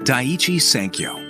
Daiichi Sankyo.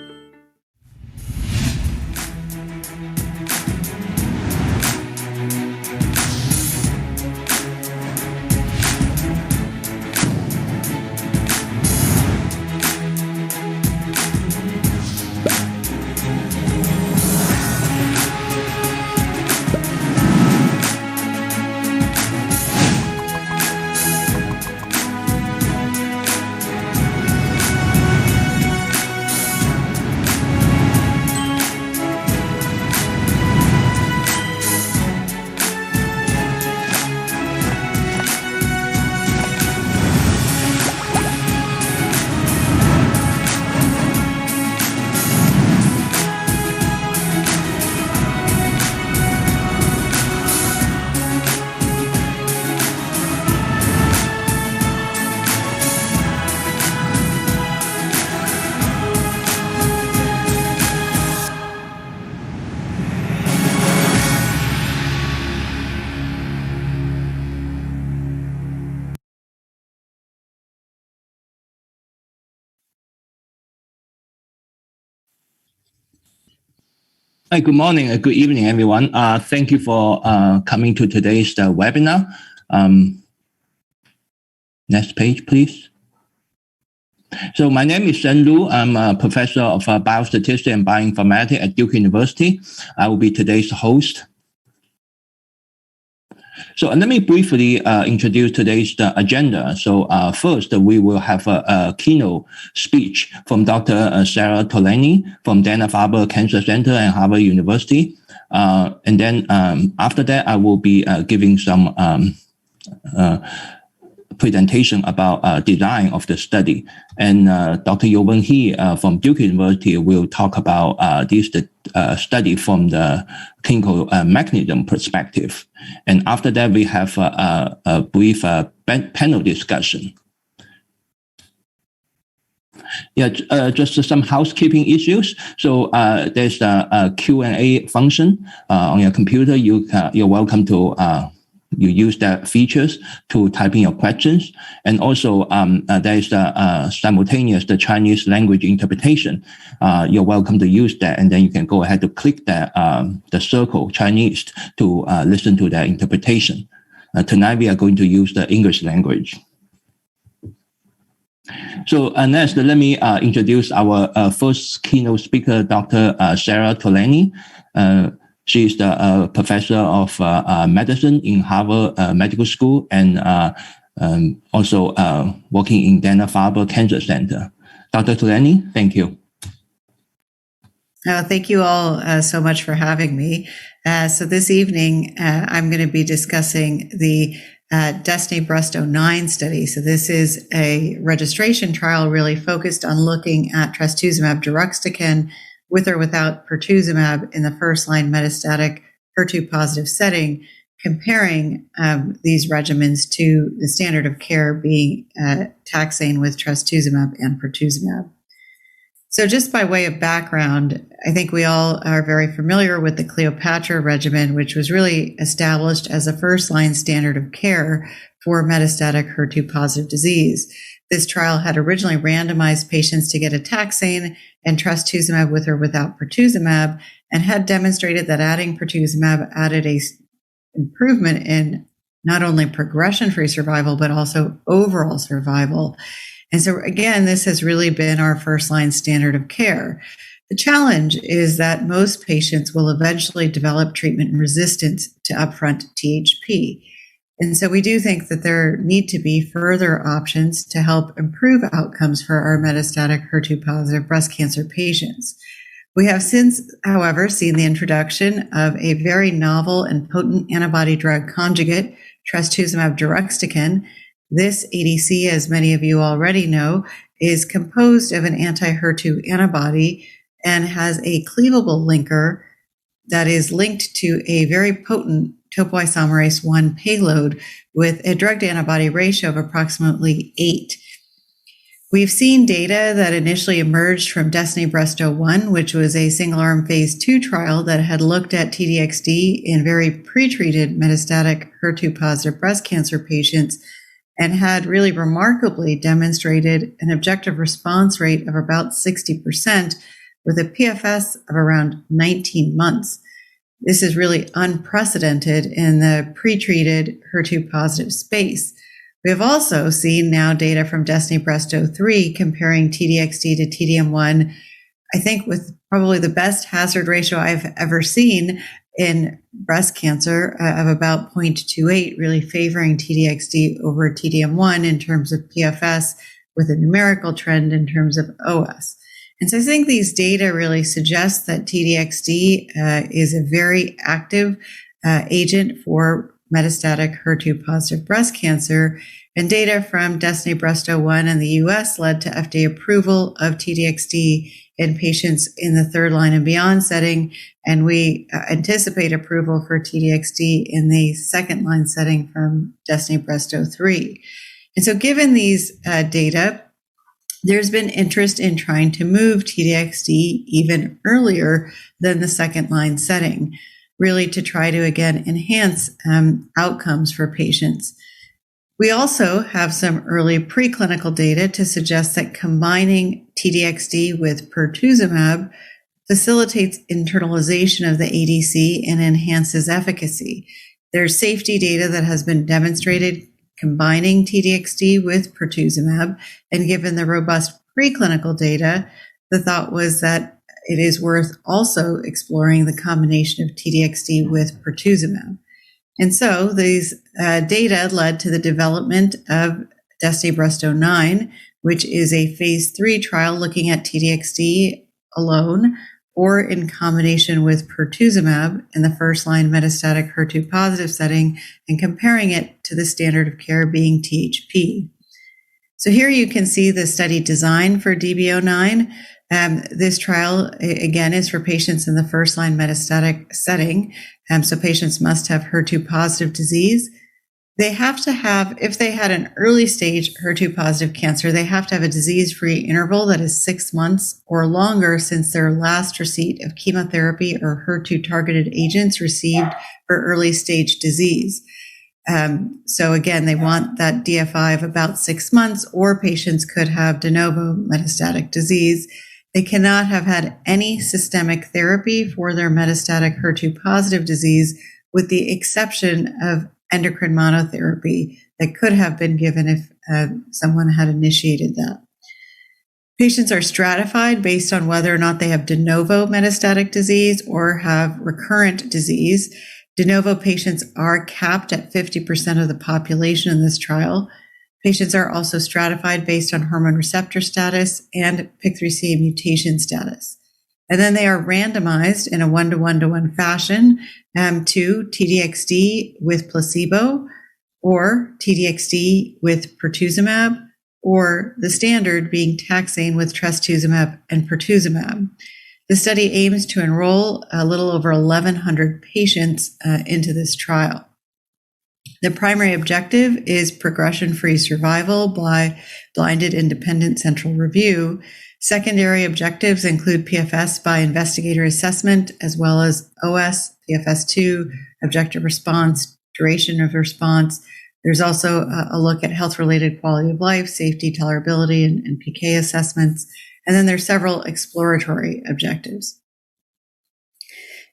Hi, good morning, good evening, everyone. Thank you for coming to today's webinar. Next page, please. So my name is Sheng Luo. I'm a professor of biostatistics and bioinformatics at Duke University. I will be today's host. So let me briefly introduce today's agenda. So first, we will have a keynote speech from Dr. Sara Tolaney from Dana-Farber Cancer Center and Harvard University. And then after that, I will be giving some presentation about design of the study. And Dr. Youwen He from Duke University will talk about this study from the clinical mechanism perspective. And after that, we have a brief panel discussion. Yeah, just some housekeeping issues. So there's a Q&A function on your computer. You're welcome to you use the features to type in your questions. And also there is simultaneous the Chinese language interpretation. You're welcome to use that, and then you can go ahead to click the circle Chinese to listen to the interpretation. Tonight we are going to use the English language. So next, let me introduce our first keynote speaker, Dr. Sara Tolaney. She is the professor of medicine in Harvard Medical School and also working in Dana-Farber Cancer Center. Dr. Tolaney, thank you. Thank you all so much for having me. So this evening, I'm going to be discussing the DESTINY-Breast09 study. So this is a registration trial really focused on looking at trastuzumab deruxtecan with or without pertuzumab in the first-line metastatic HER2-positive setting, comparing these regimens to the standard of care being taxane with trastuzumab and pertuzumab. So just by way of background, I think we all are very familiar with the Cleopatra regimen, which was really established as a first-line standard of care for metastatic HER2-positive disease. This trial had originally randomized patients to get a taxane and trastuzumab with or without pertuzumab, and had demonstrated that adding pertuzumab added a improvement in not only progression-free survival, but also overall survival. And so again, this has really been our first-line standard of care. The challenge is that most patients will eventually develop treatment resistance to upfront THP. And so we do think that there need to be further options to help improve outcomes for our metastatic HER2-positive breast cancer patients. We have since, however, seen the introduction of a very novel and potent antibody-drug conjugate, trastuzumab deruxtecan. This ADC, as many of you already know, is composed of an anti-HER2 antibody and has a cleavable linker that is linked to a very potent topoisomerase 1 payload with a drug-to-antibody ratio of approximately 8. We've seen data that initially emerged from DESTINY-Breast01, which was a single-arm phase 2 trial that had looked at TDXD in very pretreated metastatic HER2-positive breast cancer patients and had really remarkably demonstrated an objective response rate of about 60% with a PFS of around 19 months. This is really unprecedented in the pretreated HER2-positive space. We have also seen now data from DESTINY-Breast03 comparing TDXD to TDM1, I think with probably the best hazard ratio I've ever seen in breast cancer of about 0.28, really favoring TDXD over TDM1 in terms of PFS with a numerical trend in terms of OS. And so I think these data really suggest that TDXD is a very active agent for metastatic HER2-positive breast cancer. And data from DESTINY-Breast01 in the US led to FDA approval of TDXD in patients in the third line and beyond setting. And we anticipate approval for TDXD in the second line setting from DESTINY-Breast03. And so given these data, there's been interest in trying to move TDXD even earlier than the second line setting, really to try to, again, enhance outcomes for patients. We also have some early preclinical data to suggest that combining TDXD with pertuzumab facilitates internalization of the ADC and enhances efficacy. There's safety data that has been demonstrated combining TDXD with pertuzumab, and given the robust preclinical data, the thought was that it is worth also exploring the combination of TDXD with pertuzumab. And so these data led to the development of DESTINY-Breast09, which is a phase 3 trial looking at TDXD alone or in combination with pertuzumab in the first-line metastatic HER2-positive setting and comparing it to the standard of care being THP. So here you can see the study design for DB09. This trial, again, is for patients in the first-line metastatic setting. So patients must have HER2-positive disease. They have to have, if they had an early stage HER2-positive cancer, they have to have a disease-free interval that is 6 months or longer since their last receipt of chemotherapy or HER2-targeted agents received for early stage disease. So again, they want that DFI of about 6 months, or patients could have de novo metastatic disease. They cannot have had any systemic therapy for their metastatic HER2-positive disease, with the exception of endocrine monotherapy that could have been given if someone had initiated that. Patients are stratified based on whether or not they have de novo metastatic disease or have recurrent disease. De novo patients are capped at 50% of the population in this trial. Patients are also stratified based on hormone receptor status and PIK3CA mutation status. And then they are randomized in a 1-to-1-to-1 fashion to TDXD with placebo or TDXD with pertuzumab, or the standard being taxane with trastuzumab and pertuzumab. The study aims to enroll a little over 1,100 patients into this trial. The primary objective is progression-free survival by blinded independent central review. Secondary objectives include PFS by investigator assessment, as well as OS, PFS2, objective response, duration of response. There's also a look at health-related quality of life, safety, tolerability, and PK assessments. And then there's several exploratory objectives.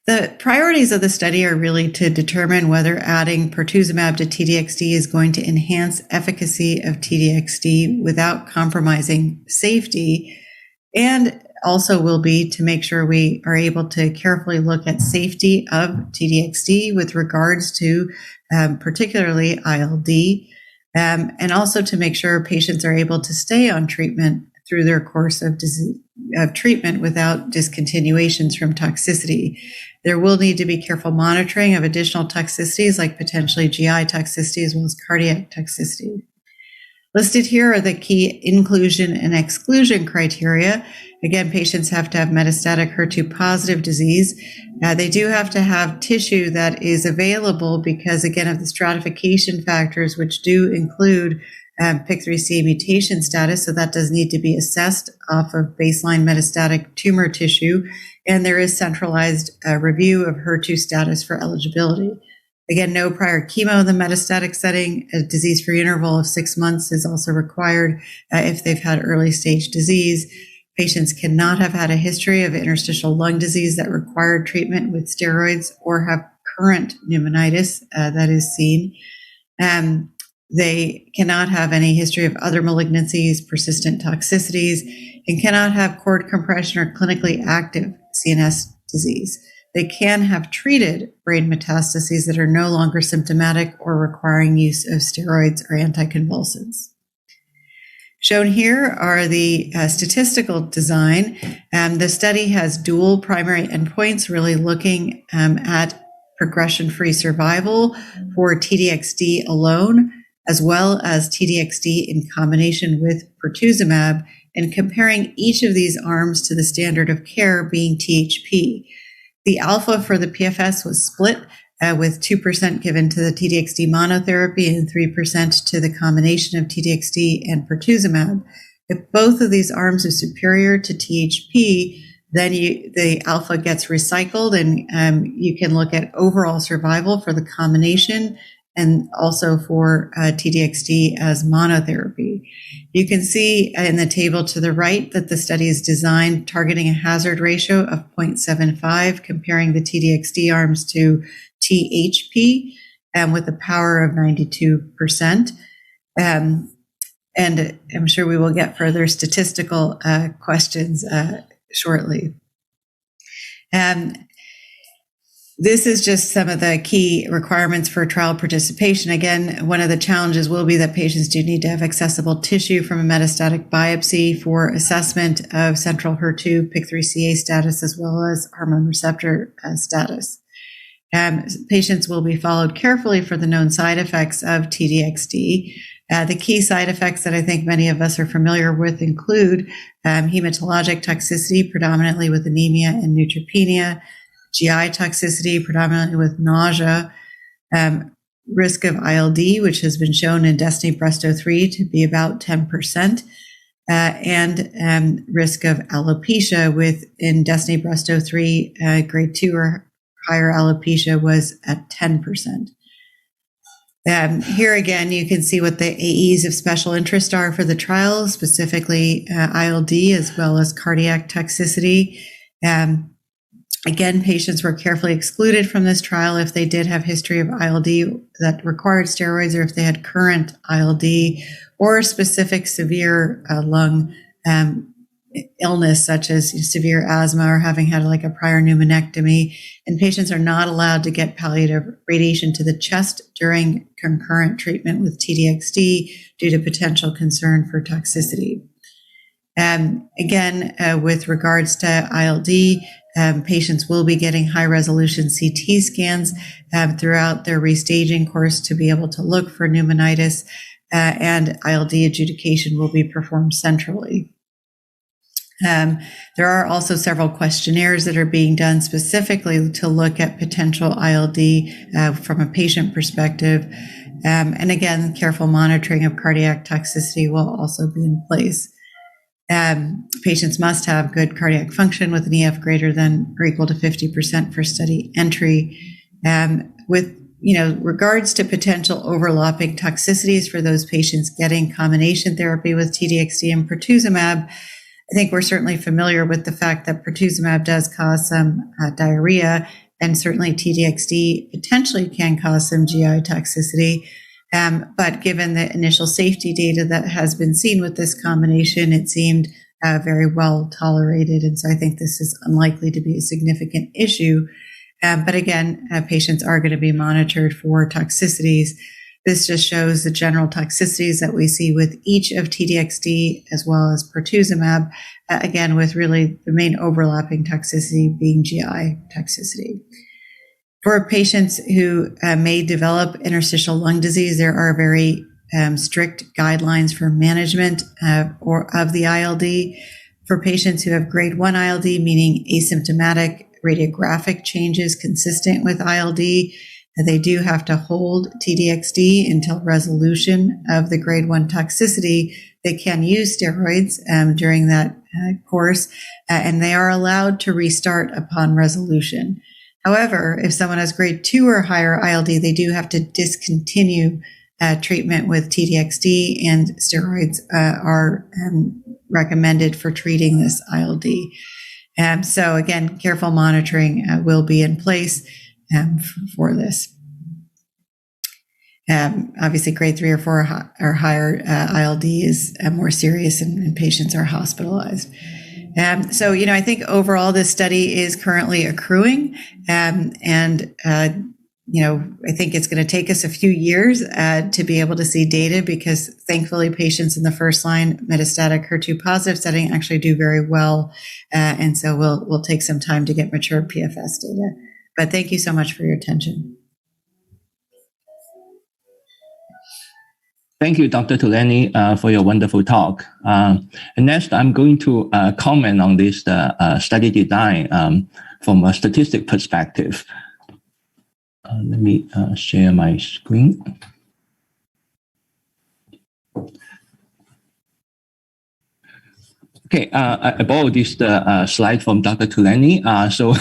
The priorities of the study are really to determine whether adding pertuzumab to TDXD is going to enhance efficacy of TDXD without compromising safety, and also will be to make sure we are able to carefully look at safety of TDXD with regards to particularly ILD, and also to make sure patients are able to stay on treatment through their course of treatment without discontinuations from toxicity. There will need to be careful monitoring of additional toxicities like potentially GI toxicity as well as cardiac toxicity. Listed here are the key inclusion and exclusion criteria. Again, patients have to have metastatic HER2-positive disease. They do have to have tissue that is available because, again, of the stratification factors, which do include PIK3CA mutation status, so that does need to be assessed off of baseline metastatic tumor tissue, and there is centralized review of HER2 status for eligibility. Again, no prior chemo in the metastatic setting. A disease-free interval of 6 months is also required if they've had early stage disease. Patients cannot have had a history of interstitial lung disease that required treatment with steroids or have current pneumonitis that is seen. They cannot have any history of other malignancies, persistent toxicities, and cannot have cord compression or clinically active CNS disease. They can have treated brain metastases that are no longer symptomatic or requiring use of steroids or anticonvulsants. Shown here are the statistical design. The study has dual primary endpoints, really looking at progression-free survival for TDXD alone, as well as TDXD in combination with pertuzumab, and comparing each of these arms to the standard of care being THP. The alpha for the PFS was split with 2% given to the TDXD monotherapy and 3% to the combination of TDXD and pertuzumab. If both of these arms are superior to THP, then the alpha gets recycled, and you can look at overall survival for the combination and also for TDXD as monotherapy. You can see in the table to the right that the study is designed targeting a hazard ratio of 0.75, comparing the TDXD arms to THP with a power of 92%. And I'm sure we will get further statistical questions shortly. This is just some of the key requirements for trial participation. Again, one of the challenges will be that patients do need to have accessible tissue from a metastatic biopsy for assessment of central HER2 PIK3CA status as well as hormone receptor status. Patients will be followed carefully for the known side effects of TDXD. The key side effects that I think many of us are familiar with include hematologic toxicity, predominantly with anemia and neutropenia, GI toxicity, predominantly with nausea, risk of ILD, which has been shown in DESTINY-Breast03 to be about 10%, and risk of alopecia in DESTINY-Breast03, grade 2 or higher alopecia was at 10%. Here again, you can see what the AEs of special interest are for the trial, specifically ILD as well as cardiac toxicity. Again, patients were carefully excluded from this trial if they did have history of ILD that required steroids, or if they had current ILD or specific severe lung illness, such as severe asthma or having had like a prior pneumonectomy. And patients are not allowed to get palliative radiation to the chest during concurrent treatment with TDXD due to potential concern for toxicity. Again, with regards to ILD, patients will be getting high-resolution CT scans throughout their restaging course to be able to look for pneumonitis, and ILD adjudication will be performed centrally. There are also several questionnaires that are being done specifically to look at potential ILD from a patient perspective. And again, careful monitoring of cardiac toxicity will also be in place. Patients must have good cardiac function with an EF greater than or equal to 50% for study entry. With regards to potential overlapping toxicities for those patients getting combination therapy with TDXD and pertuzumab, I think we're certainly familiar with the fact that pertuzumab does cause some diarrhea, and certainly TDXD potentially can cause some GI toxicity. But given the initial safety data that has been seen with this combination, it seemed very well tolerated. And so I think this is unlikely to be a significant issue. But again, patients are going to be monitored for toxicities. This just shows the general toxicities that we see with each of TDXD as well as pertuzumab, again, with really the main overlapping toxicity being GI toxicity. For patients who may develop interstitial lung disease, there are very strict guidelines for management of the ILD. For patients who have grade 1 ILD, meaning asymptomatic radiographic changes consistent with ILD, they do have to hold TDXD until resolution of the grade 1 toxicity. They can use steroids during that course, and they are allowed to restart upon resolution. However, if someone has grade 2 or higher ILD, they do have to discontinue treatment with TDXD, and steroids are recommended for treating this ILD. So again, careful monitoring will be in place for this. Obviously, grade 3 or 4 or higher ILD is more serious, and patients are hospitalized. So, I think overall this study is currently accruing, I think it's going to take us a few years to be able to see data, because thankfully patients in the first line metastatic HER2 positive setting actually do very well. And so we'll take some time to get mature PFS data. But thank you so much for your attention. Thank you, Dr. Tolaney, for your wonderful talk. And next, I'm going to comment on this study design from a statistic perspective. Let me share my screen. Okay, I borrowed this slide from Dr. Tolaney. So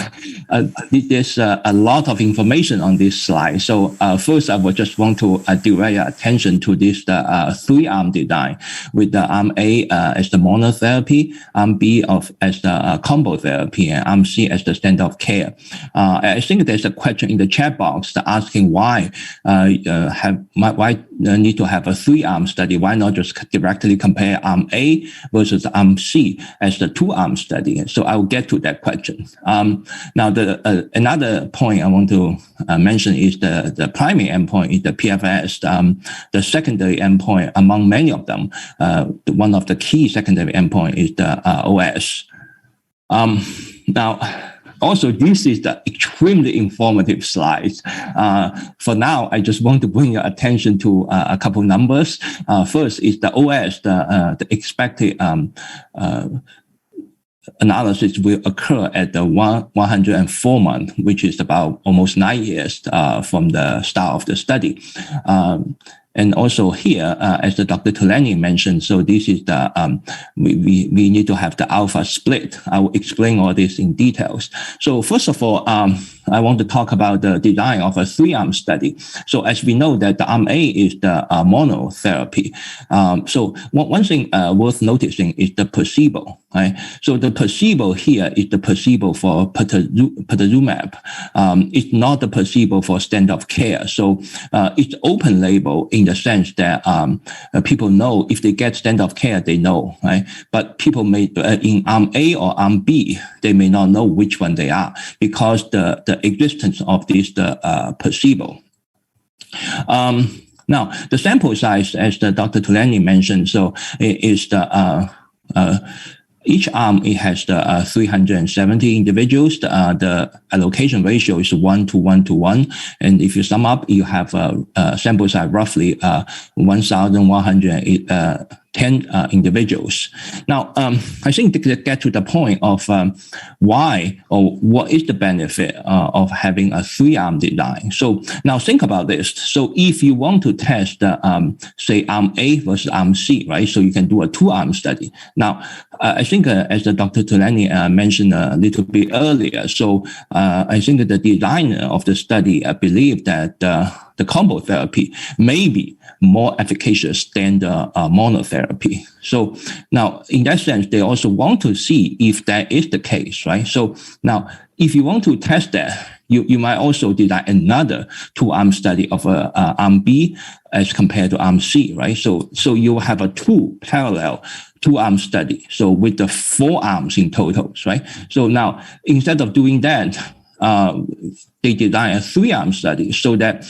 there's a lot of information on this slide. So first, I would just want to direct your attention to this 3-arm design, with the arm A as the monotherapy, arm B as the combo therapy, and arm C as the standard of care. I think there's a question in the chat box asking why need to have a 3-arm study? Why not just directly compare arm A versus arm C as the 2-arm study? So I will get to that question. Now, another point I want to mention is the primary endpoint is the PFS. The secondary endpoint, among many of them, one of the key secondary endpoint is the OS. Now, also, this is the extremely informative slides. For now, I just want to bring your attention to a couple numbers. First is the OS, the expected analysis will occur at the 104 month, which is about almost 9 years from the start of the study. And also here, as the Dr. Tolaney mentioned, so this is the, we need to have the alpha split. I will explain all this in details. So first of all, I want to talk about the design of a 3-arm study. So as we know that the arm A is the monotherapy. So one thing worth noticing is the placebo, right? So the placebo here is the placebo for pertuzumab. It's not the placebo for standard of care. So it's open label in the sense that people know if they get standard of care, they know, right? But people may, in arm A or arm B, they may not know which one they are because the existence of this placebo. Now, the sample size, as the Dr. Tolaney mentioned, so it is the each arm, it has the 370 individuals. The allocation ratio is 1 to 1 to 1. And if you sum up, you have a sample size roughly 1,110 individuals. Now, I think to get to the point of why or what is the benefit of having a 3-arm design. So now think about this. So if you want to test, say, arm A versus arm C, right? So you can do a 2-arm study. Now, I think as the Dr. Tolaney mentioned a little bit earlier, so I think that the designer of the study believed that the combo therapy may be more efficacious than the monotherapy. So now, in that sense, they also want to see if that is the case, right? So now, if you want to test that, you might also design another 2-arm study of arm B as compared to arm C, right? So you have a 2 parallel 2-arm study. So with the 4 arms in total, right? So now, instead of doing that, they design a 3-arm study so that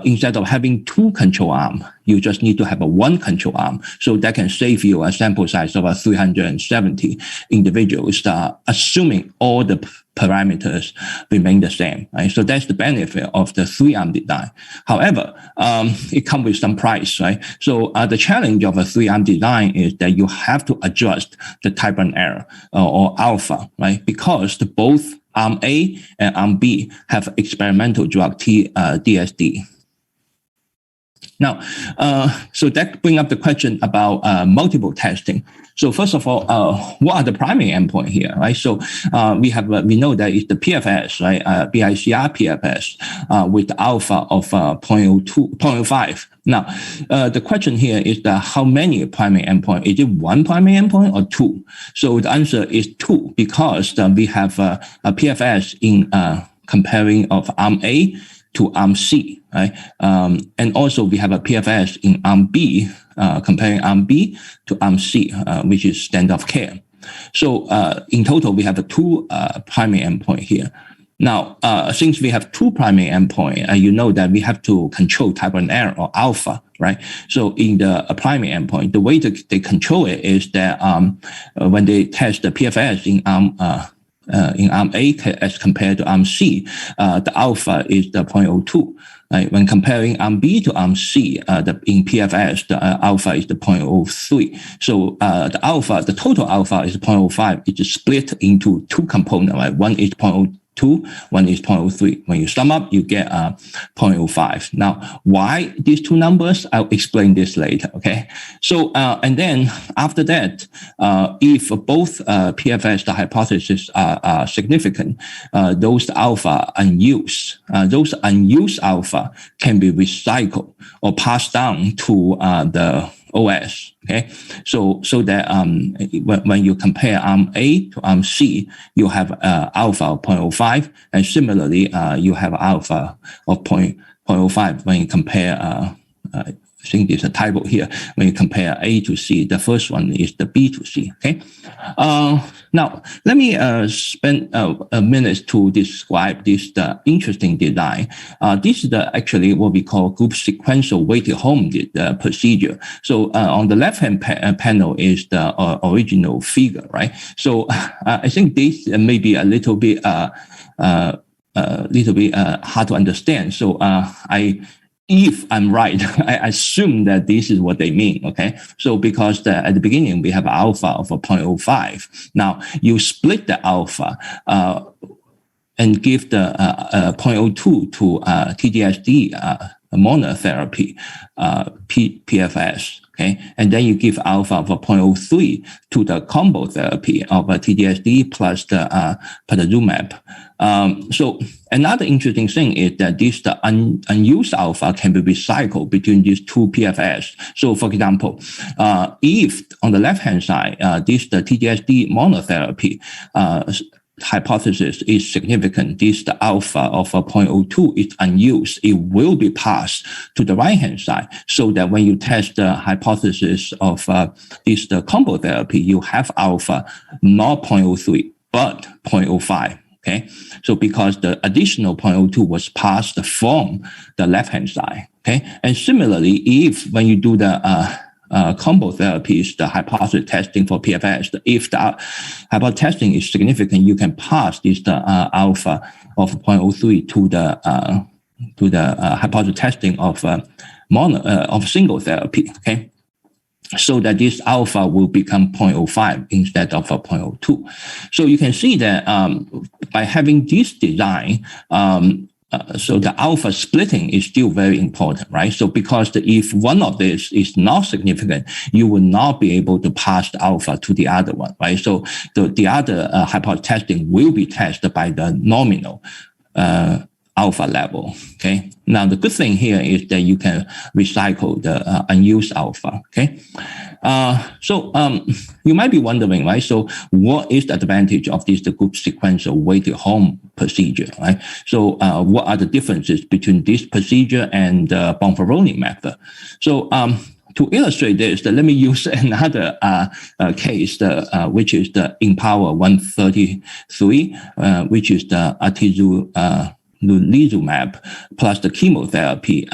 instead of having 2 control arms, you just need to have a 1 control arm. So that can save you a sample size of 370 individuals, assuming all the parameters remain the same, right? So that's the benefit of the 3-arm design. However, it comes with some price, right? So the challenge of a 3-arm design is that you have to adjust the type 1 error or alpha, right? Because both arm A and arm B have experimental drug DSD. Now, so that brings up the question about multiple testing. So first of all, what are the primary endpoint here, right? So we know that it's the PFS, right? BICR PFS with alpha of 0.05. Now, the question here is how many primary endpoint? Is it one primary endpoint or two? So the answer is two, because we have a PFS in comparing of arm A to arm C, right? And also we have a PFS in arm B, comparing arm B to arm C, which is standard of care. So in total, we have two primary endpoint here. Now, since we have two primary endpoint, you know that we have to control type of error or alpha, right? So in the primary endpoint, the way that they control it is that when they test the PFS in arm A as compared to arm C, the alpha is the 0.02. Right? When comparing arm B to arm C, in PFS, the alpha is the 0.03. So the total alpha is 0.05. It is split into two components, right? One is 0.02, one is 0.03. When you sum up, you get 0.05. Now, why these two numbers? I'll explain this later, okay? So, and then after that, if both PFS, the hypothesis are significant, those alpha unused, those unused alpha can be recycled or passed down to the OS, okay? So that when you compare arm A to arm C, you have alpha of 0.05, and similarly, you have alpha of 0.05 when you compare, I think there's a typo here. When you compare A to C, the first one is the B to C, okay? Now, let me spend a minute to describe this interesting design. This is actually what we call group sequential weighted home procedure. So on the left-hand panel is the original figure, right? So I think this may be a little bit hard to understand. So if I'm right, I assume that this is what they mean, okay? So because at the beginning, we have alpha of 0.05. Now, you split the alpha and give the 0.02 to TDSD monotherapy, PFS, okay? And then you give alpha of 0.03 to the combo therapy of TDSD plus the pertuzumab. So another interesting thing is that the unused alpha can be recycled between these two PFS. So for example, if on the left-hand side, the TDSD monotherapy hypothesis is significant, the alpha of 0.02 is unused, it will be passed to the right-hand side, so that when you test the hypothesis of the combo therapy, you have alpha not 0.03, but 0.05. Okay, so because the additional 0.02 was passed from the left-hand side. Okay, and similarly, if when you do the combo therapies, the hypothesis testing for PFS, if the hypothesis testing is significant, you can pass this alpha of 0.03 to the hypothesis testing of single therapy. Okay. So that this alpha will become 0.05 instead of 0.02. So you can see that by having this design, so the alpha splitting is still very important, right? So because if one of this is not significant, you will not be able to pass the alpha to the other one, right? So the other hypothesis testing will be tested by the nominal alpha level, okay? Now, the good thing here is that you can recycle the unused alpha, okay? So you might be wondering, right? So what is the advantage of the group sequential weighted home procedure, right? So what are the differences between this procedure and the Bonferroni method? So to illustrate this, let me use another case, which is the Empower 133, which is the atezolizumab plus the chemotherapy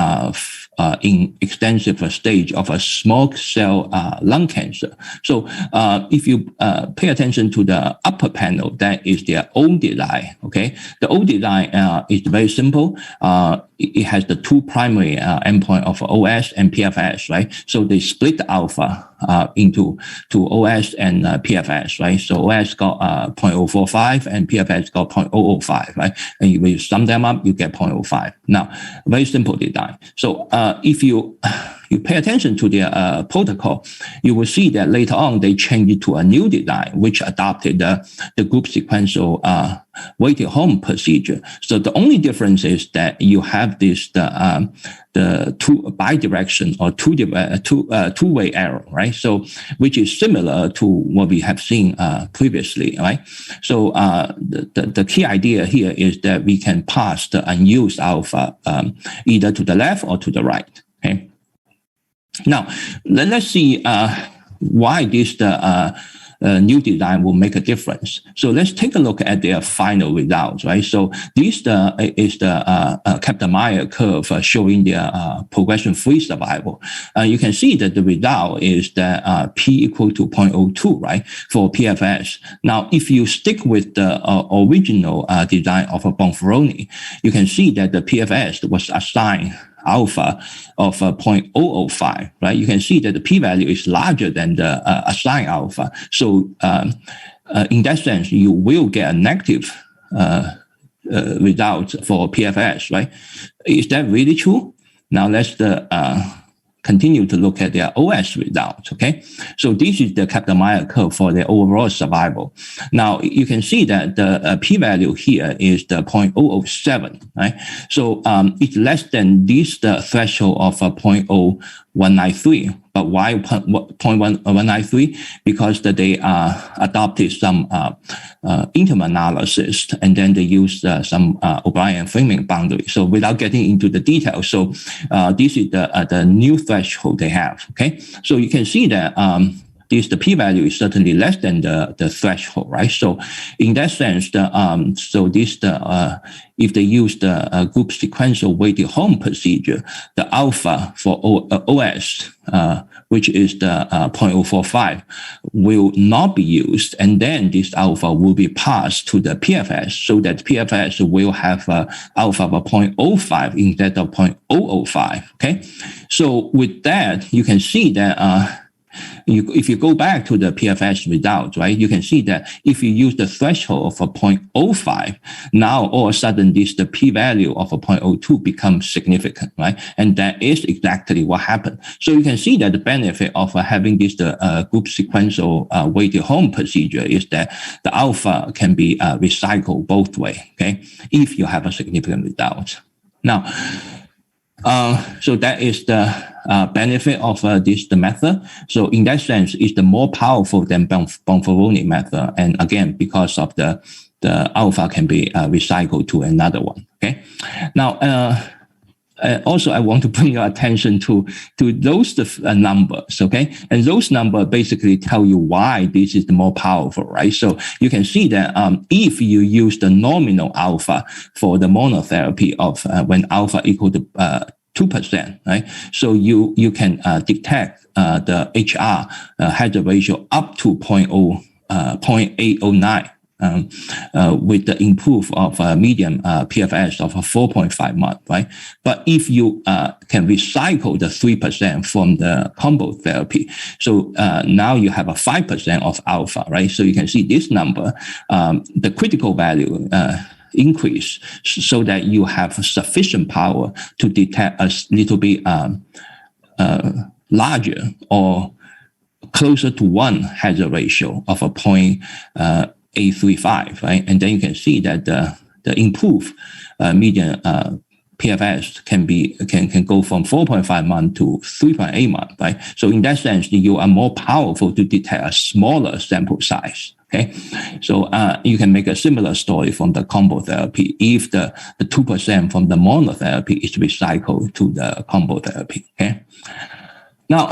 in extensive stage of a small cell lung cancer. So if you pay attention to the upper panel, that is their old design, okay? The old design is very simple. It has the two primary endpoint of OS and PFS, right? So they split the alpha into OS and PFS, right? So OS got 0.045 and PFS got 0.005, right? And when you sum them up, you get 0.05. Now, very simple design. So if you pay attention to their protocol, you will see that later on they changed it to a new design, which adopted the group sequential weighted home procedure. So the only difference is that you have this the two bidirection or two-way arrow, right? So which is similar to what we have seen previously, right? So the key idea here is that we can pass the unused alpha either to the left or to the right. Okay. Now let's see why this new design will make a difference. So let's take a look at their final results, right? So this is the Kaplan-Meier curve showing their progression-free survival. You can see that the result is that P equal to 0.02, right, for PFS. Now, if you stick with the original design of a Bonferroni, you can see that the PFS was assigned alpha of 0.005, right? You can see that the p-value is larger than the assigned alpha. So in that sense, you will get a negative result for PFS, right? Is that really true? Now let's continue to look at their OS results, okay? So this is the Kaplan-Meier curve for the overall survival. Now, you can see that the p-value here is the 0.007, right? So it's less than this threshold of 0.0193. But why 0.193? Because they adopted some interim analysis, and then they used some O'Brien framing boundary. So without getting into the details, so this is the new threshold they have. Okay, so you can see that the p-value is certainly less than the threshold, right? So in that sense, if they use the group sequential weighted home procedure, the alpha for OS, which is the 0.045, will not be used, and then this alpha will be passed to the PFS, so that PFS will have alpha of 0.05 instead of 0.005. Okay, so with that, you can see that if you go back to the PFS results, right, you can see that if you use the threshold of 0.05, now all of a sudden the p-value of 0.02 becomes significant, right? And that is exactly what happened. So you can see that the benefit of having this group sequential weighted home procedure is that the alpha can be recycled both ways, okay, if you have a significant result. Now, so that is the benefit of the method. So in that sense, it's the more powerful than Bonferroni method. And again, because of the alpha can be recycled to another one. Okay. Now, also, I want to bring your attention to those numbers, okay? And those numbers basically tell you why this is the more powerful, right? So you can see that if you use the nominal alpha for the monotherapy of when alpha equal to 2%, right? So you can detect the HR hazard ratio up to 0.809. With the improve of median PFS of 4.5 months, right? But if you can recycle the 3% from the combo therapy, so now you have a 5% of alpha, right? So you can see this number, the critical value increase, so that you have sufficient power to detect a little bit larger or closer to 1 hazard ratio of a 0.835, right? And then you can see that the improved median PFS can go from 4.5 months to 3.8 months, right? So in that sense, you are more powerful to detect a smaller sample size. Okay, so you can make a similar story from the combo therapy if the 2% from the monotherapy is recycled to the combo therapy. Okay. Now,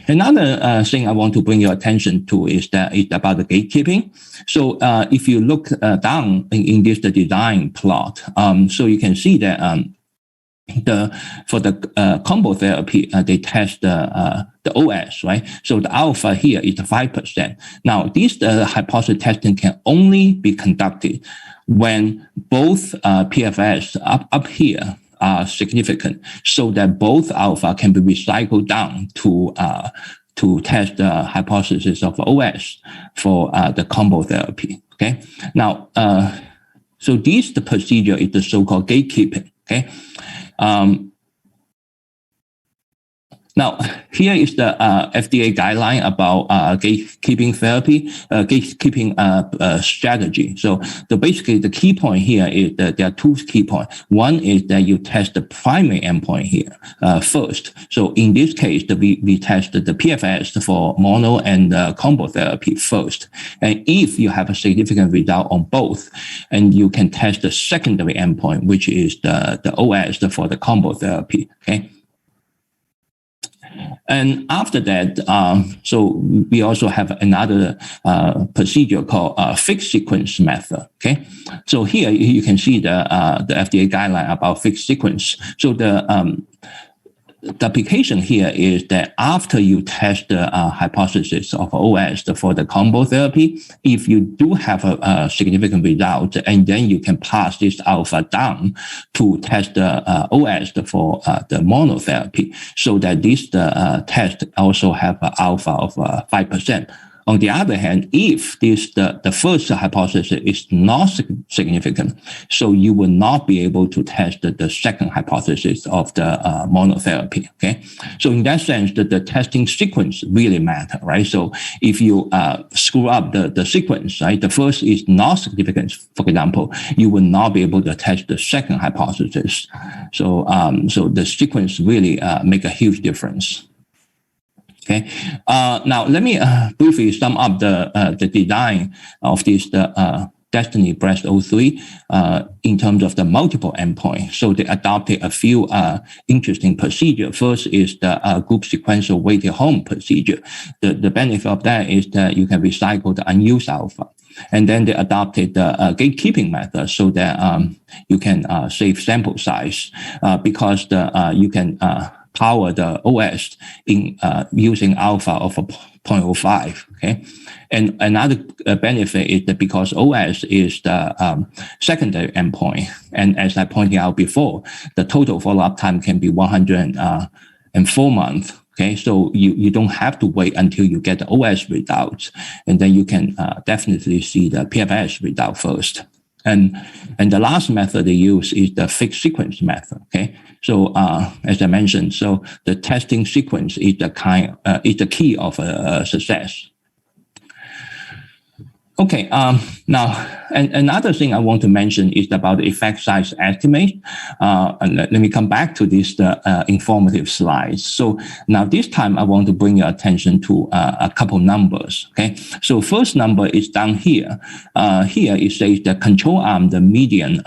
another thing I want to bring your attention to is about the gatekeeping. So if you look down in this the design plot, so you can see that for the combo therapy, they test the OS, right? So the alpha here is 5%. Now, this hypothesis testing can only be conducted when both PFS up here are significant, so that both alpha can be recycled down to to test the hypothesis of OS for the combo therapy. Okay. Now, so the procedure is the so-called gatekeeping. Okay. Now, here is the FDA guideline about gatekeeping therapy, gatekeeping strategy. So basically, the key point here is that there are two key points. One is that you test the primary endpoint here first. So in this case, we tested the PFS for mono and combo therapy first. And if you have a significant result on both, and you can test the secondary endpoint, which is the OS for the combo therapy. Okay. And after that, so we also have another procedure called fixed sequence method. Okay, so here you can see the FDA guideline about fixed sequence. So the application here is that after you test the hypothesis of OS for the combo therapy, if you do have a significant result, and then you can pass this alpha down to test the OS for the monotherapy, so that this test also have an alpha of 5%. On the other hand, if the first hypothesis is not significant, so you will not be able to test the second hypothesis of the monotherapy. Okay, so in that sense, the testing sequence really matter, right? So if you screw up the sequence, right, the first is not significant, for example, you will not be able to test the second hypothesis. So so the sequence really make a huge difference. Okay. Now let me briefly sum up the design of this Destiny Breast 03 in terms of the multiple endpoints. So they adopted a few interesting procedures. First is the group sequential weighted home procedure. The benefit of that is that you can recycle the unused alpha. And then they adopted the gatekeeping method so that you can save sample size because you can power the OS in using alpha of 0.05. Okay, and another benefit is that because OS is the secondary endpoint, and as I pointed out before, the total follow-up time can be 104 months. Okay, so you don't have to wait until you get the OS results, and then you can definitely see the PFS result first. And the last method they use is the fixed sequence method. Okay, so as I mentioned, so the testing sequence is the key of success. Okay, now, and another thing I want to mention is about the effect size estimate. And let me come back to this informative slides. So now this time I want to bring your attention to a couple numbers. Okay, so first number is down here. Here it says the control arm, the median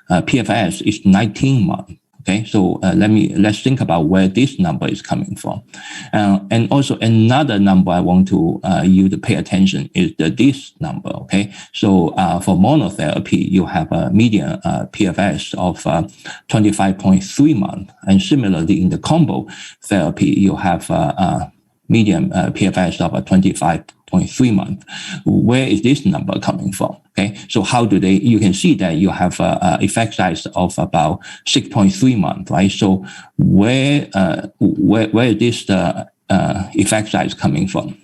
PFS is 19 months. Okay, so let's think about where this number is coming from, and also another number I want to you to pay attention is this number. Okay, so for monotherapy you have a median PFS of 25.3 months, and similarly in the combo therapy you have median PFS of 25.3 months. Where is this number coming from? Okay, so how do they? You can see that you have a effect size of about 6.3 months, right? So where is this effect size coming from?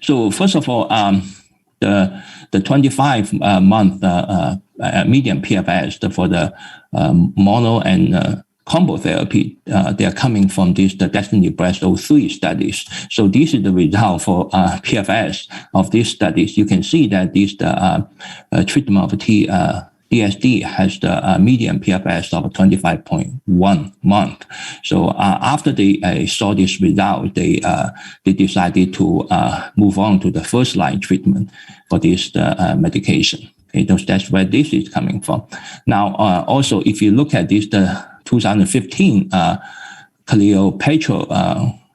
So first of all, the 25 month median PFS for the mono and combo therapy, they are coming from the Destiny Breast 03 studies. So this is the result for PFS of these studies. You can see that this treatment of DSD has the median PFS of 25.1 month. So after they saw this result, they decided to move on to the first line treatment for this medication. Okay, that's where this is coming from. Now, also, if you look at this, the 2015 Cleopatra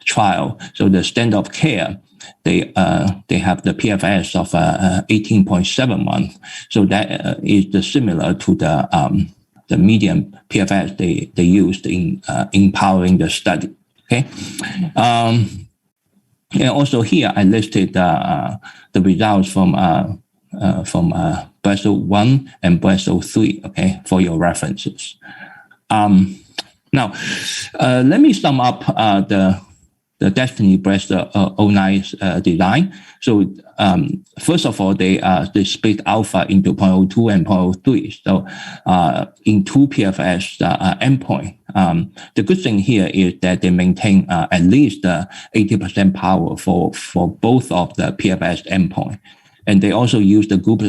trial, so the standard of care, they have the PFS of 18.7 months. So that is similar to the median PFS they used in powering the study. Okay, and also here I listed the results from Breast 01 and Breast 03. Okay, for your references. Now, let me sum up the Destiny Breast 09 design. So first of all, they split alpha into 0.02 and 0.03. So in two PFS endpoint, the good thing here is that they maintain at least 80% power for both of the PFS endpoint. And they also use the group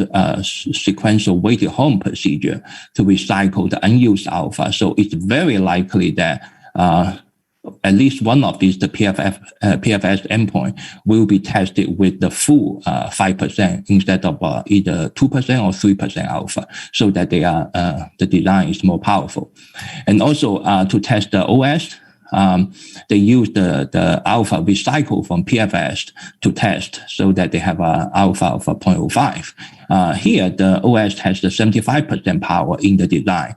sequential weighted home procedure to recycle the unused alpha. So it's very likely that at least one of these, the PFS endpoint, will be tested with the full 5% instead of either 2% or 3% alpha, so that they are the design is more powerful. And also to test the OS, they use the alpha recycle from PFS to test, so that they have an alpha of 0.05. Here, the OS has the 75% power in the design.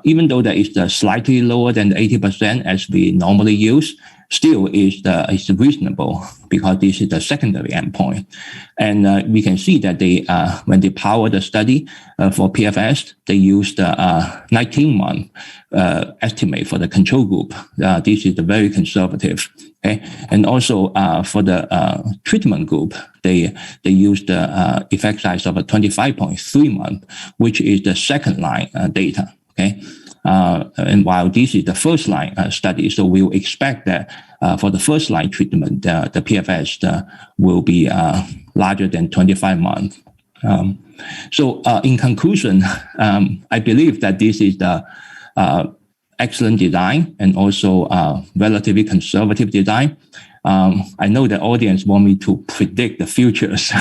Even though that is slightly lower than the 80% as we normally use, still is reasonable because this is the secondary endpoint. And we can see that they when they power the study for PFS, they used 19-month estimate for the control group. This is very conservative. Okay, and also for the treatment group, they used the effect size of a 25.3 month, which is the second line data. Okay. And while this is the first line study, so we will expect that for the first line treatment, the PFS will be larger than 25 months. So in conclusion, I believe that this is the excellent design and also relatively conservative design. I know the audience want me to predict the futures.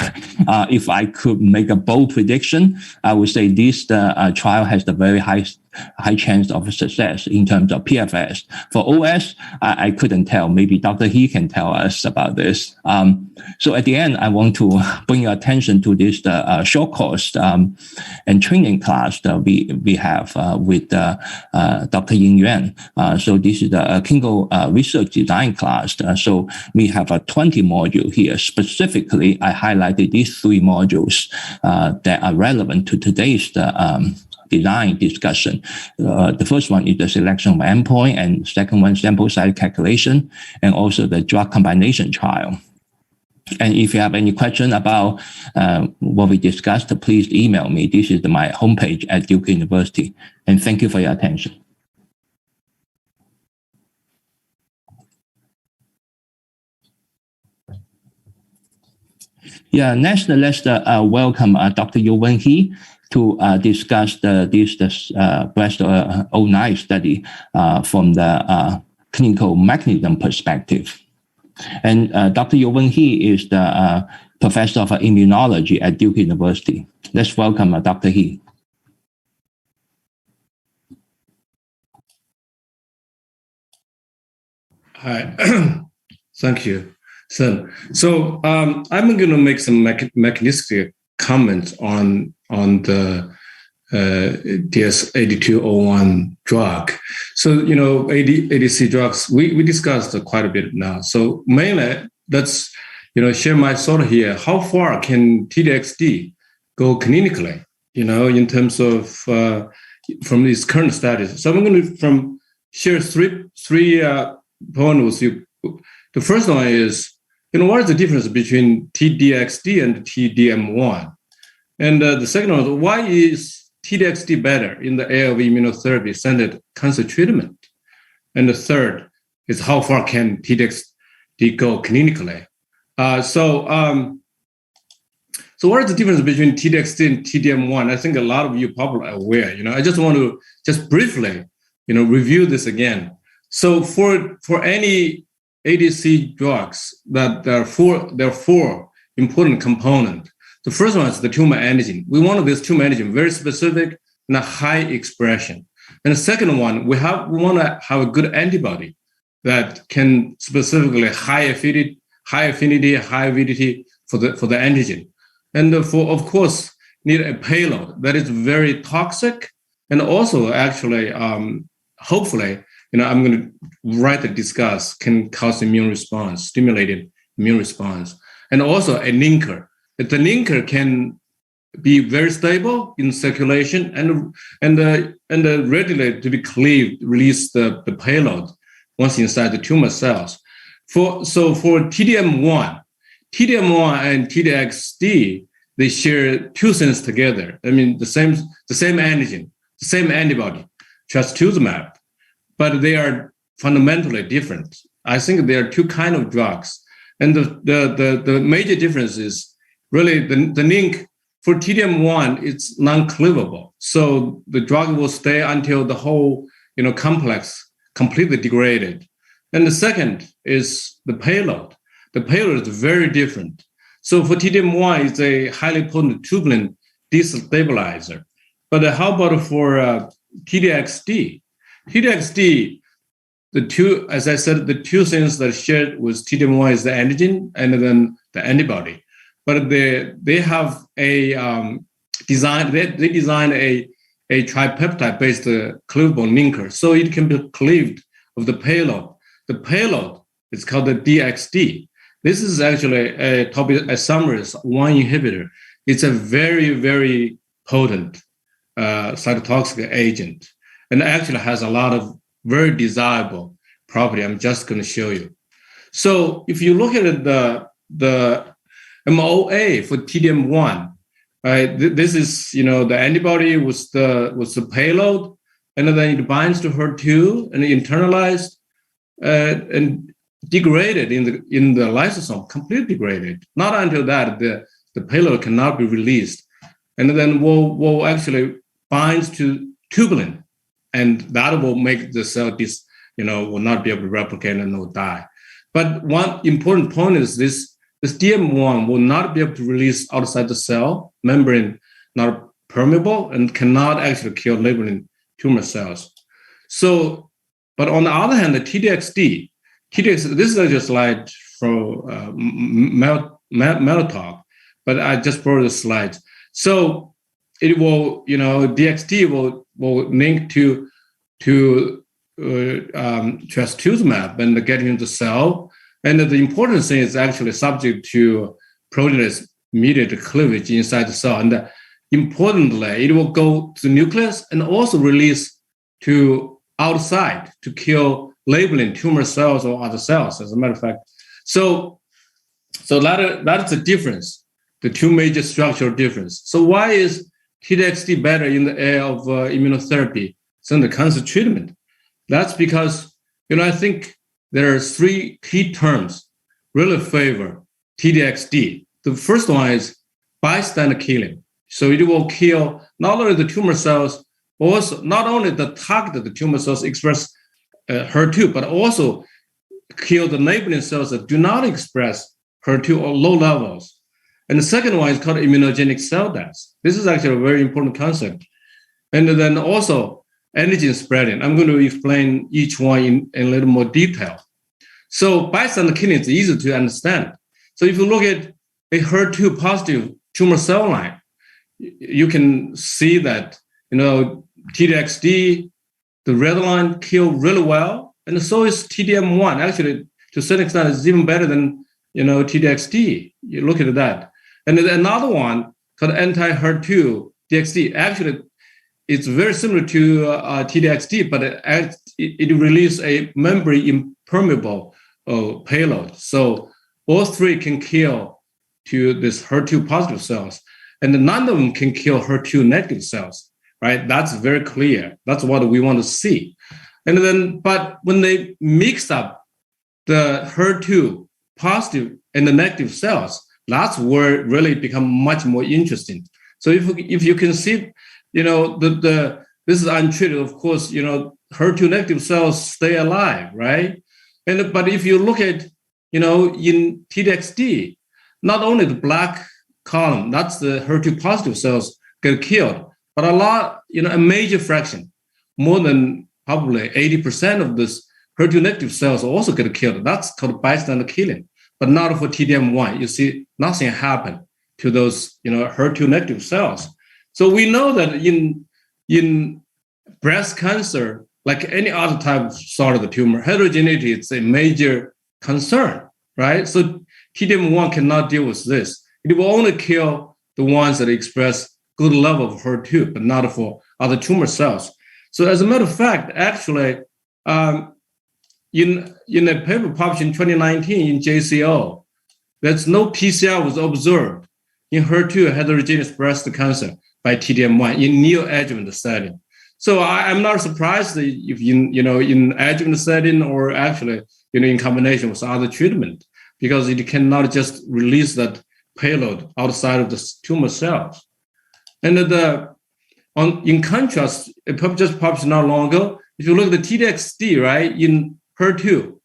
If I could make a bold prediction, I would say this trial has the very high chance of success in terms of PFS. For OS, I couldn't tell. Maybe Dr. He can tell us about this. So at the end, I want to bring your attention to this short course and training class that we have with Dr. Youwen. So this is the clinical research design class. So we have a 20 module here. Specifically, I highlighted these 3 modules that are relevant to today's design discussion. The first one is the selection of endpoint, and second one, sample size calculation, and also the drug combination trial. And if you have any question about what we discussed, please email me. This is my homepage at Duke University. And thank you for your attention. Yeah, next, let's welcome Dr. Youwen He to discuss this breast 09 study from the clinical mechanism perspective. And Dr. Youwen He is the professor of immunology at Duke University. Let's welcome Dr. He. Hi, thank you. So I'm going to make some mechanistic comments on the DS-8201 drug. So, ADC drugs, we discussed quite a bit now. So mainly, let's, share my thought here. How far can TDXD go clinically, in terms of from these current studies? So I'm going to share three points with you. The first one is, what is the difference between TDXD and TDM1? And the second one is, why is TDXD better in the area of immunotherapy-centered cancer treatment? And the third is, how far can TDXD go clinically? So what is the difference between TDXD and TDM1? I think a lot of you probably are aware. I just want to just briefly, review this again. So for any ADC drugs, that there are four important components. The first one is the tumor antigen. We want this tumor antigen very specific and a high expression. And the second one, we want to have a good antibody that can specifically high affinity, high avidity for the antigen. And of course, need a payload that is very toxic and also actually, hopefully, I'm going to write and discuss, can cause immune response, stimulated immune response, and also a linker. The linker can be very stable in circulation and readily to be cleaved, release the payload once inside the tumor cells. For TDM1 and TDXD, they share two things together. I mean, the same antigen, the same antibody, trastuzumab, but they are fundamentally different. I think there are two kinds of drugs, and the major difference is really the link for TDM1. It's non-cleavable, so the drug will stay until the whole complex completely degraded. And the second is the payload. The payload is very different. So for TDM1, it's a highly potent tubulin destabilizer. But how about for TDXD? TDXD, as I said, the two things that shared with TDM1 is the antigen and then the antibody. But they have a design. They designed a tripeptide-based cleavable linker, so it can be cleaved of the payload. The payload is called the DXD. This is actually a topoisomerase 1 inhibitor. It's a very, very potent cytotoxic agent, and actually has a lot of very desirable property. I'm just going to show you. So if you look at the MOA for TDM1, right? This is the antibody with the payload, and then it binds to HER2 and internalized and degraded in the lysosome, completely degraded. Not until that the payload cannot be released, and then will actually binds to tubulin, and that will make the cell will not be able to replicate and will die. But one important point is this DM1 will not be able to release outside the cell membrane, not permeable, and cannot actually kill labeling tumor cells. So, but on the other hand, the TDXD, this is just a slide from Metal, but I just brought the slides. So it will, DXD will link to trastuzumab and get into the cell. And the important thing is actually subject to proteinase-mediated cleavage inside the cell. And importantly, it will go to the nucleus and also release to outside to kill labeling tumor cells or other cells, as a matter of fact. So that's the difference, the two major structural difference. So why is TDXD better in the area of immunotherapy than the cancer treatment? That's because, I think there are three key terms really favor TDXD. The first one is bystander killing. So it will kill not only the tumor cells, also not only the target the tumor cells express HER2, but also kill the neighboring cells that do not express HER2 or low levels. And the second one is called immunogenic cell death. This is actually a very important concept. And then also antigen spreading. I'm going to explain each one in a little more detail. So bystander killing is easy to understand. So if you look at a HER2 positive tumor cell line, you can see that, TDXD, the red line kill really well. And so is TDM1. Actually, to a certain extent, it's even better than, TDXD. You look at that. And then another one called anti-HER2 DXD. Actually, it's very similar to TDXD, but it releases a membrane impermeable payload. So all three can kill to this HER2 positive cells, and none of them can kill HER2 negative cells, right? That's very clear. That's what we want to see. And then, but when they mix up the HER2 positive and the negative cells, that's where it really become much more interesting. So if you can see, this is untreated, of course, HER2 negative cells stay alive, right? But if you look at, in TDXD, not only the black column, that's the HER2 positive cells get killed, but a major fraction, more than probably 80% of this HER2 negative cells also get killed. That's called bystander killing, but not for TDM1. You see nothing happen to those, HER2 negative cells. So we know that in breast cancer, like any other type of solid tumor, heterogeneity is a major concern, right? So TDM1 cannot deal with this. It will only kill the ones that express good level of HER2, but not for other tumor cells. So as a matter of fact, actually, in a paper published in 2019 in JCO, there's no PCR was observed in HER2 heterogeneous breast cancer by TDM1 in neoadjuvant setting. So I'm not surprised if in adjuvant setting or actually in combination with other treatment, because it cannot just release that payload outside of the tumor cells. And in contrast, a paper just published not long ago, if you look at the TDXD, right, in HER2,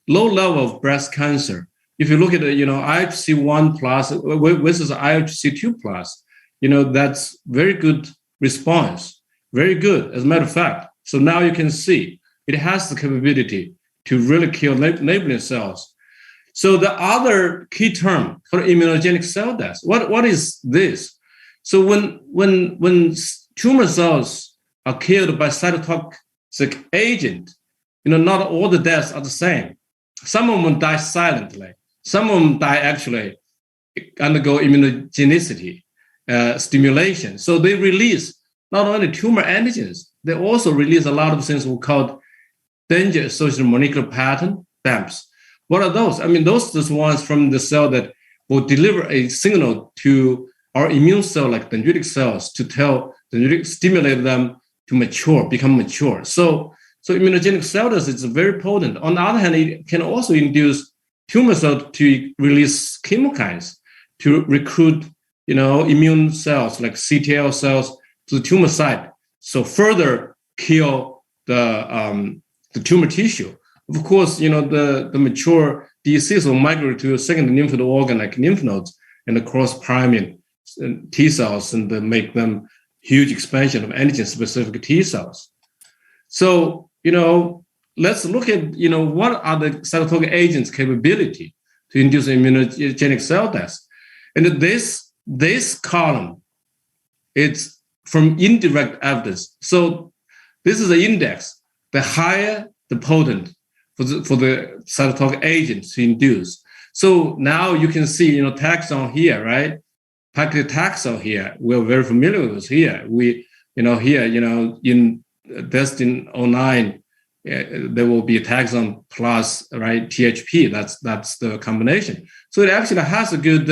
low level of breast cancer. If you look at IHC1 plus versus IHC2 plus, that's very good response, very good, as a matter of fact. So now you can see it has the capability to really kill neighboring cells. So the other key term for immunogenic cell death, what is this? So when tumor cells are killed by cytotoxic agent, not all the deaths are the same. Some of them die silently. Some of them die actually undergo immunogenicity stimulation. So they release not only tumor antigens, they also release a lot of things we call danger-associated molecular pattern, DAMPs. What are those? I mean, those are the ones from the cell that will deliver a signal to our immune cell, like dendritic cells, to stimulate them to mature, become mature. So immunogenic cell death is very potent. On the other hand, it can also induce tumor cells to release chemokines to recruit, immune cells like CTL cells to the tumor site. So further kill the tumor tissue. Of course, the mature DCs will migrate to a second lymph node organ like lymph nodes and cross-priming T cells and make them huge expansion of antigen-specific T cells. So, let's look at, what are the cytotoxic agents' capability to induce immunogenic cell death. And this column, it's from indirect evidence. So this is the index. The higher, the potent for the cytotoxic agents to induce. So now you can see, taxon here, right? Paclitaxel here, we're very familiar with here. We, here, in Destin09, there will be a taxon plus, right, THP. That's the combination. So it actually has a good,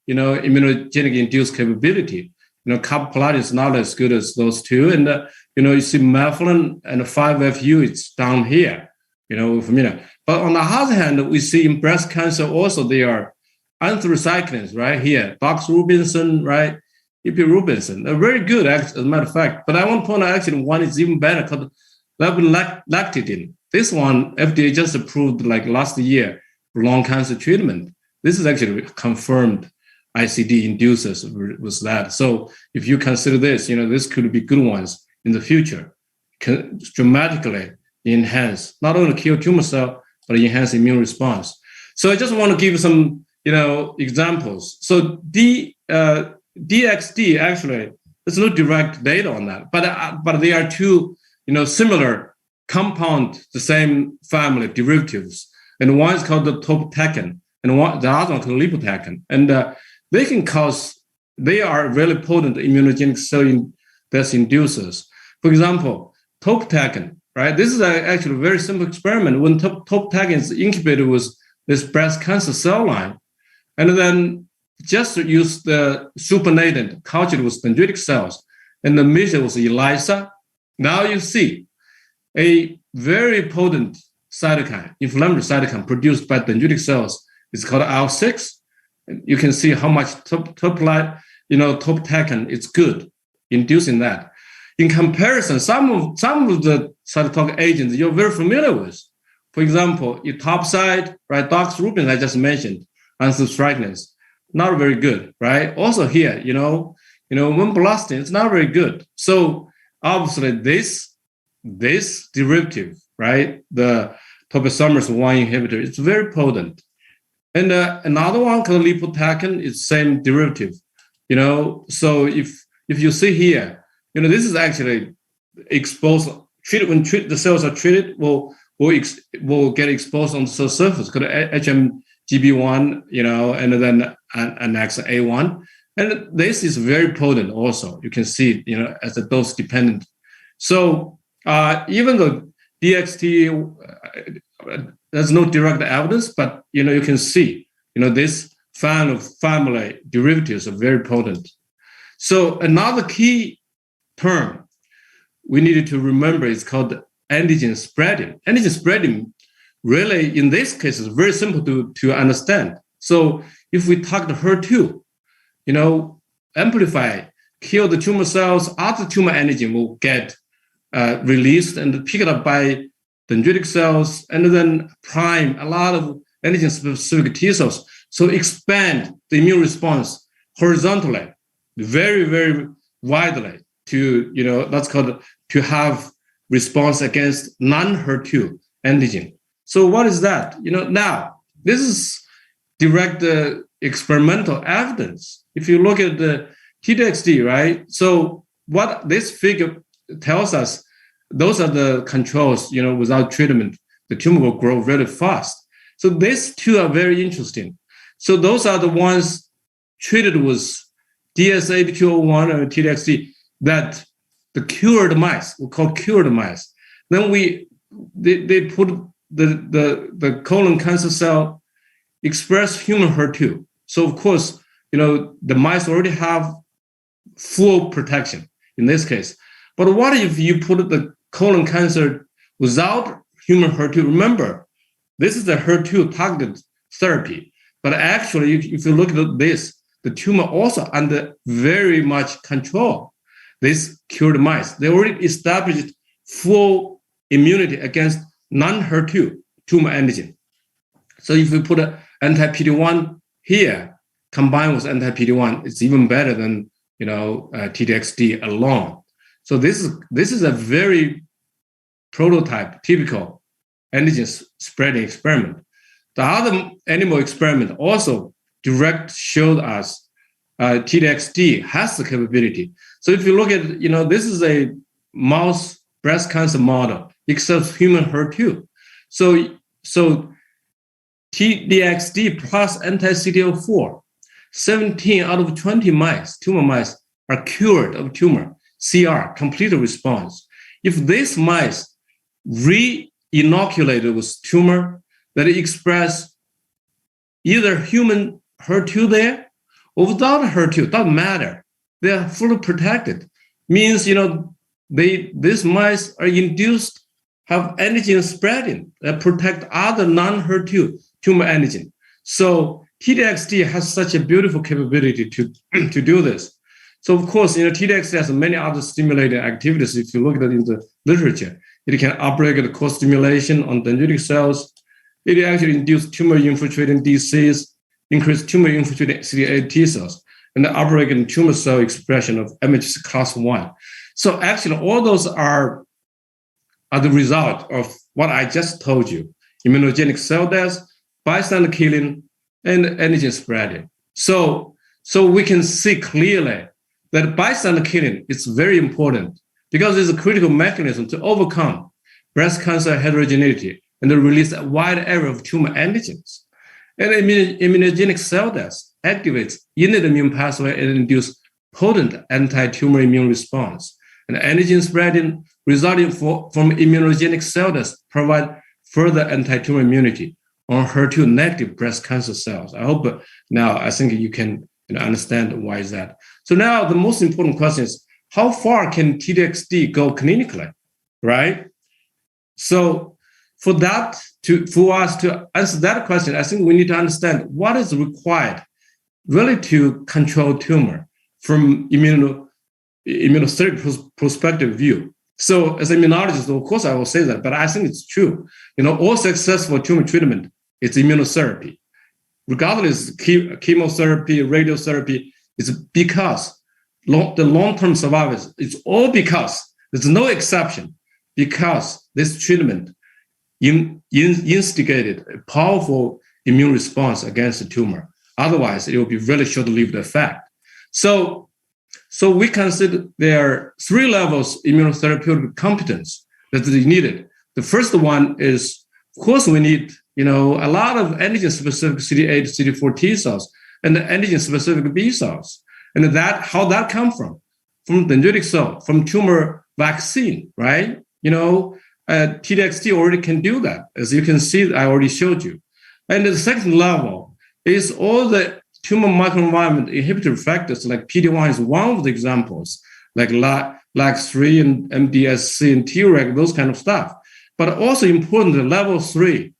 immunogenic induced capability. Carboplatin is not as good as those two. And, you see methylene and 5-FU, it's down here, familiar. But on the other hand, we see in breast cancer also they are anthracyclines, right here, doxorubicin, right, epirubicin. They're very good, as a matter of fact. But I want to point out actually one is even better called levolactidine. This one, FDA just approved like last year for lung cancer treatment. This is actually confirmed ICD induces with that. So if you consider this, this could be good ones in the future, can dramatically enhance, not only kill tumor cell, but enhance immune response. So I just want to give some, examples. So DXD actually, there's no direct data on that, but they are two, similar compound, the same family of derivatives. And one is called the topotecan, and the other one called lipotecan. And they are really potent immunogenic cell death inducers. For example, topotecan, right? This is actually a very simple experiment. When topotecan is incubated with this breast cancer cell line, and then just use the supernatant cultured with dendritic cells, and the measure was ELISA. Now you see a very potent cytokine, inflammatory cytokine produced by dendritic cells. It's called IL-6. You can see how much topotecan is good, inducing that. In comparison, some of the cytotoxic agents you're very familiar with. For example, etoposide, right, doxorubicin I just mentioned, anthracyclines, not very good, right? Also here, vinblastine, it's not very good. So obviously this derivative, right, the topoisomerase 1 inhibitor, it's very potent. And another one called lipotecan is same derivative, So if you see here, this is actually exposed. When the cells are treated, will get exposed on the cell surface called HMGB1, and then annex A1. And this is very potent also. You can see, as a dose dependent. So even though DXT there's no direct evidence, but you can see this family derivatives are very potent. So another key term we needed to remember is called antigen spreading. Antigen spreading really, in this case, is very simple to understand. So if we target HER2, amplify, kill the tumor cells, other tumor antigen will get released and picked up by dendritic cells, and then prime a lot of antigen-specific T cells. So expand the immune response horizontally, very, very widely to, that's called to have response against non-HER2 antigen. So what is that? Now, this is direct experimental evidence. If you look at the T-DXd, right? So what this figure tells us, those are the controls, without treatment, the tumor will grow really fast. So these two are very interesting. So those are the ones treated with DS8201 or T-DXd that the cured mice, we call cured mice. Then they put the colon cancer cell express human HER2. So of course, the mice already have full protection in this case. But what if you put the colon cancer without human HER2? Remember, this is a HER2 targeted therapy. But actually, if you look at this, the tumor also under very much control. These cured mice, they already established full immunity against non-HER2 tumor antigen. So if you put an anti-PD-1 here, combined with anti-PD-1, it's even better than T-DXd alone. So this is a very prototype, typical antigen spreading experiment. The other animal experiment also showed us T-DXd has the capability. So if you look at, this is a mouse breast cancer model, except human HER2. So T-DXd plus anti-CTLA-4, 17 out of 20 mice, tumor mice, are cured of tumor, CR, complete response. If these mice re-inoculated with tumor that express either human HER2 there or without HER2, doesn't matter. They are fully protected. Means, these mice are induced, have antigen spreading that protect other non-HER2 tumor antigen. So T-DXd has such a beautiful capability to do this. So of course, T-DXd has many other stimulating activities. If you look at it in the literature, it can upregulate co-stimulation on dendritic cells. It actually induces tumor-infiltrating disease, increase tumor-infiltrating CD8 T cells, and upregulate tumor cell expression of MHC class 1. So actually, all those are the result of what I just told you: immunogenic cell death, bystander killing, and antigen spreading. So we can see clearly that bystander killing is very important because it's a critical mechanism to overcome breast cancer heterogeneity and to release a wide array of tumor antigens. And immunogenic cell death activates innate immune pathway and induces potent anti-tumor immune response. And antigen spreading resulting from immunogenic cell death provide further anti-tumor immunity on HER2 negative breast cancer cells. I hope now I think you can understand why is that. So now the most important question is, how far can T-DXd go clinically, right? So for us to answer that question, I think we need to understand what is required really to control tumor from immunotherapy perspective view. So as an immunologist, of course, I will say that, but I think it's true. All successful tumor treatment is immunotherapy. Regardless, chemotherapy, radiotherapy, it's because the long-term survival, it's all because, there's no exception, because this treatment instigated a powerful immune response against the tumor. Otherwise, it will be really short-lived effect. So we consider there are 3 levels immunotherapeutic competence that is needed. The first one is, of course, we need a lot of antigen-specific CD8, CD4 T cells and the antigen-specific B cells. And how that come from? From dendritic cell, from tumor vaccine, right? T-DXd already can do that. As you can see, I already showed you. And the second level is all the tumor microenvironment inhibitory factors, like PD-1 is one of the examples, like LAG3 and MDSC and Treg, those kind of stuff. But also important, level 3,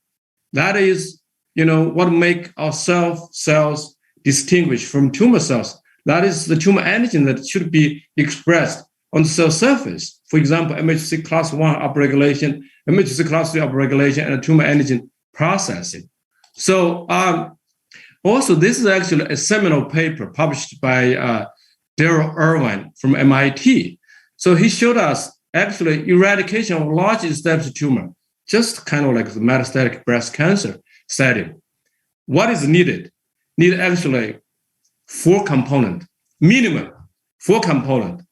that is, what make our cells distinguish from tumor cells. That is the tumor antigen that should be expressed on the cell surface. For example, MHC class 1 upregulation, MHC class 3 upregulation, and tumor antigen processing. So also, this is actually a seminal paper published by Daryl Irwin from MIT. So he showed us actually eradication of large established tumor, just kind of like the metastatic breast cancer setting. What is needed? Need actually 4 components, minimum 4 components.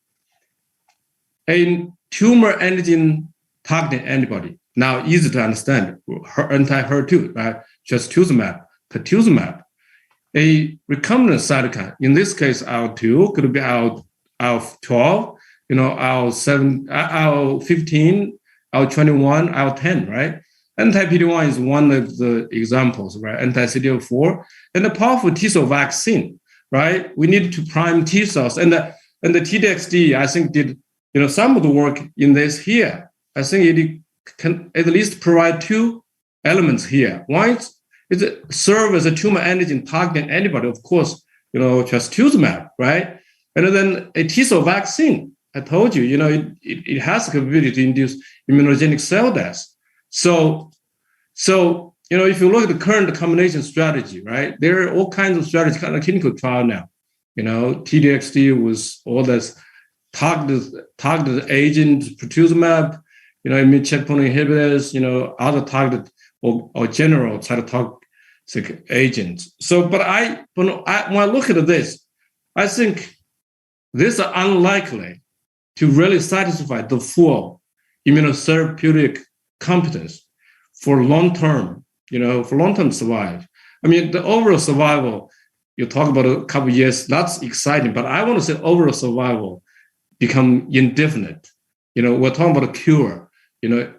A tumor antigen targeting antibody. Now, easy to understand, anti-HER2, right? Trastuzumab, pertuzumab. A recombinant cytokine, in this case, IL-2, could be IL-12, IL-7, IL-15, IL-21, IL-10, right? Anti-PD-1 is one of the examples, right? Anti-CTLA-4, and the powerful T-cell vaccine, right? We need to prime T cells, and the T-DXd, I think, did some of the work in this here. I think it can at least provide 2 elements here. One is it serve as a tumor antigen targeting antibody, of course, trastuzumab, right? And then a T-cell vaccine. I told you, it has the capability to induce immunogenic cell death. So if you look at the current combination strategy, right, there are all kinds of strategies, kind of clinical trial now. T-DXd was all this targeted agent, pertuzumab, immune checkpoint inhibitors, other targeted or general cytotoxic agents. So, but when I look at this, I think this is unlikely to really satisfy the full immunotherapeutic competence for long-term, survival. I mean, the overall survival, you talk about a couple of years, that's exciting, but I want to say overall survival become indefinite. We're talking about a cure,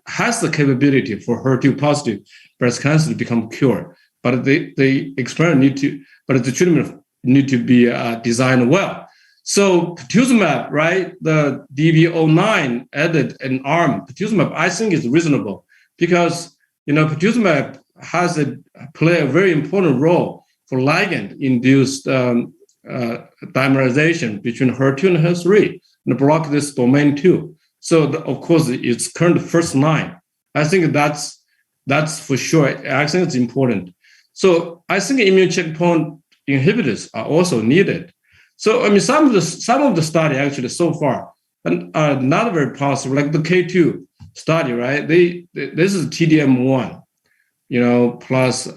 has the capability for HER2 positive breast cancer to become cured, but the experiment but the treatment need to be designed well. So pertuzumab, right, the DB09 added an arm, pertuzumab, I think is reasonable because, pertuzumab play a very important role for ligand-induced dimerization between HER2 and HER3 and block this domain too. So, of course, it's current first line. I think that's for sure. I think it's important. So I think immune checkpoint inhibitors are also needed. So, I mean, some of the study actually so far are not very positive, like the K2 study, right? This is TDM1, plus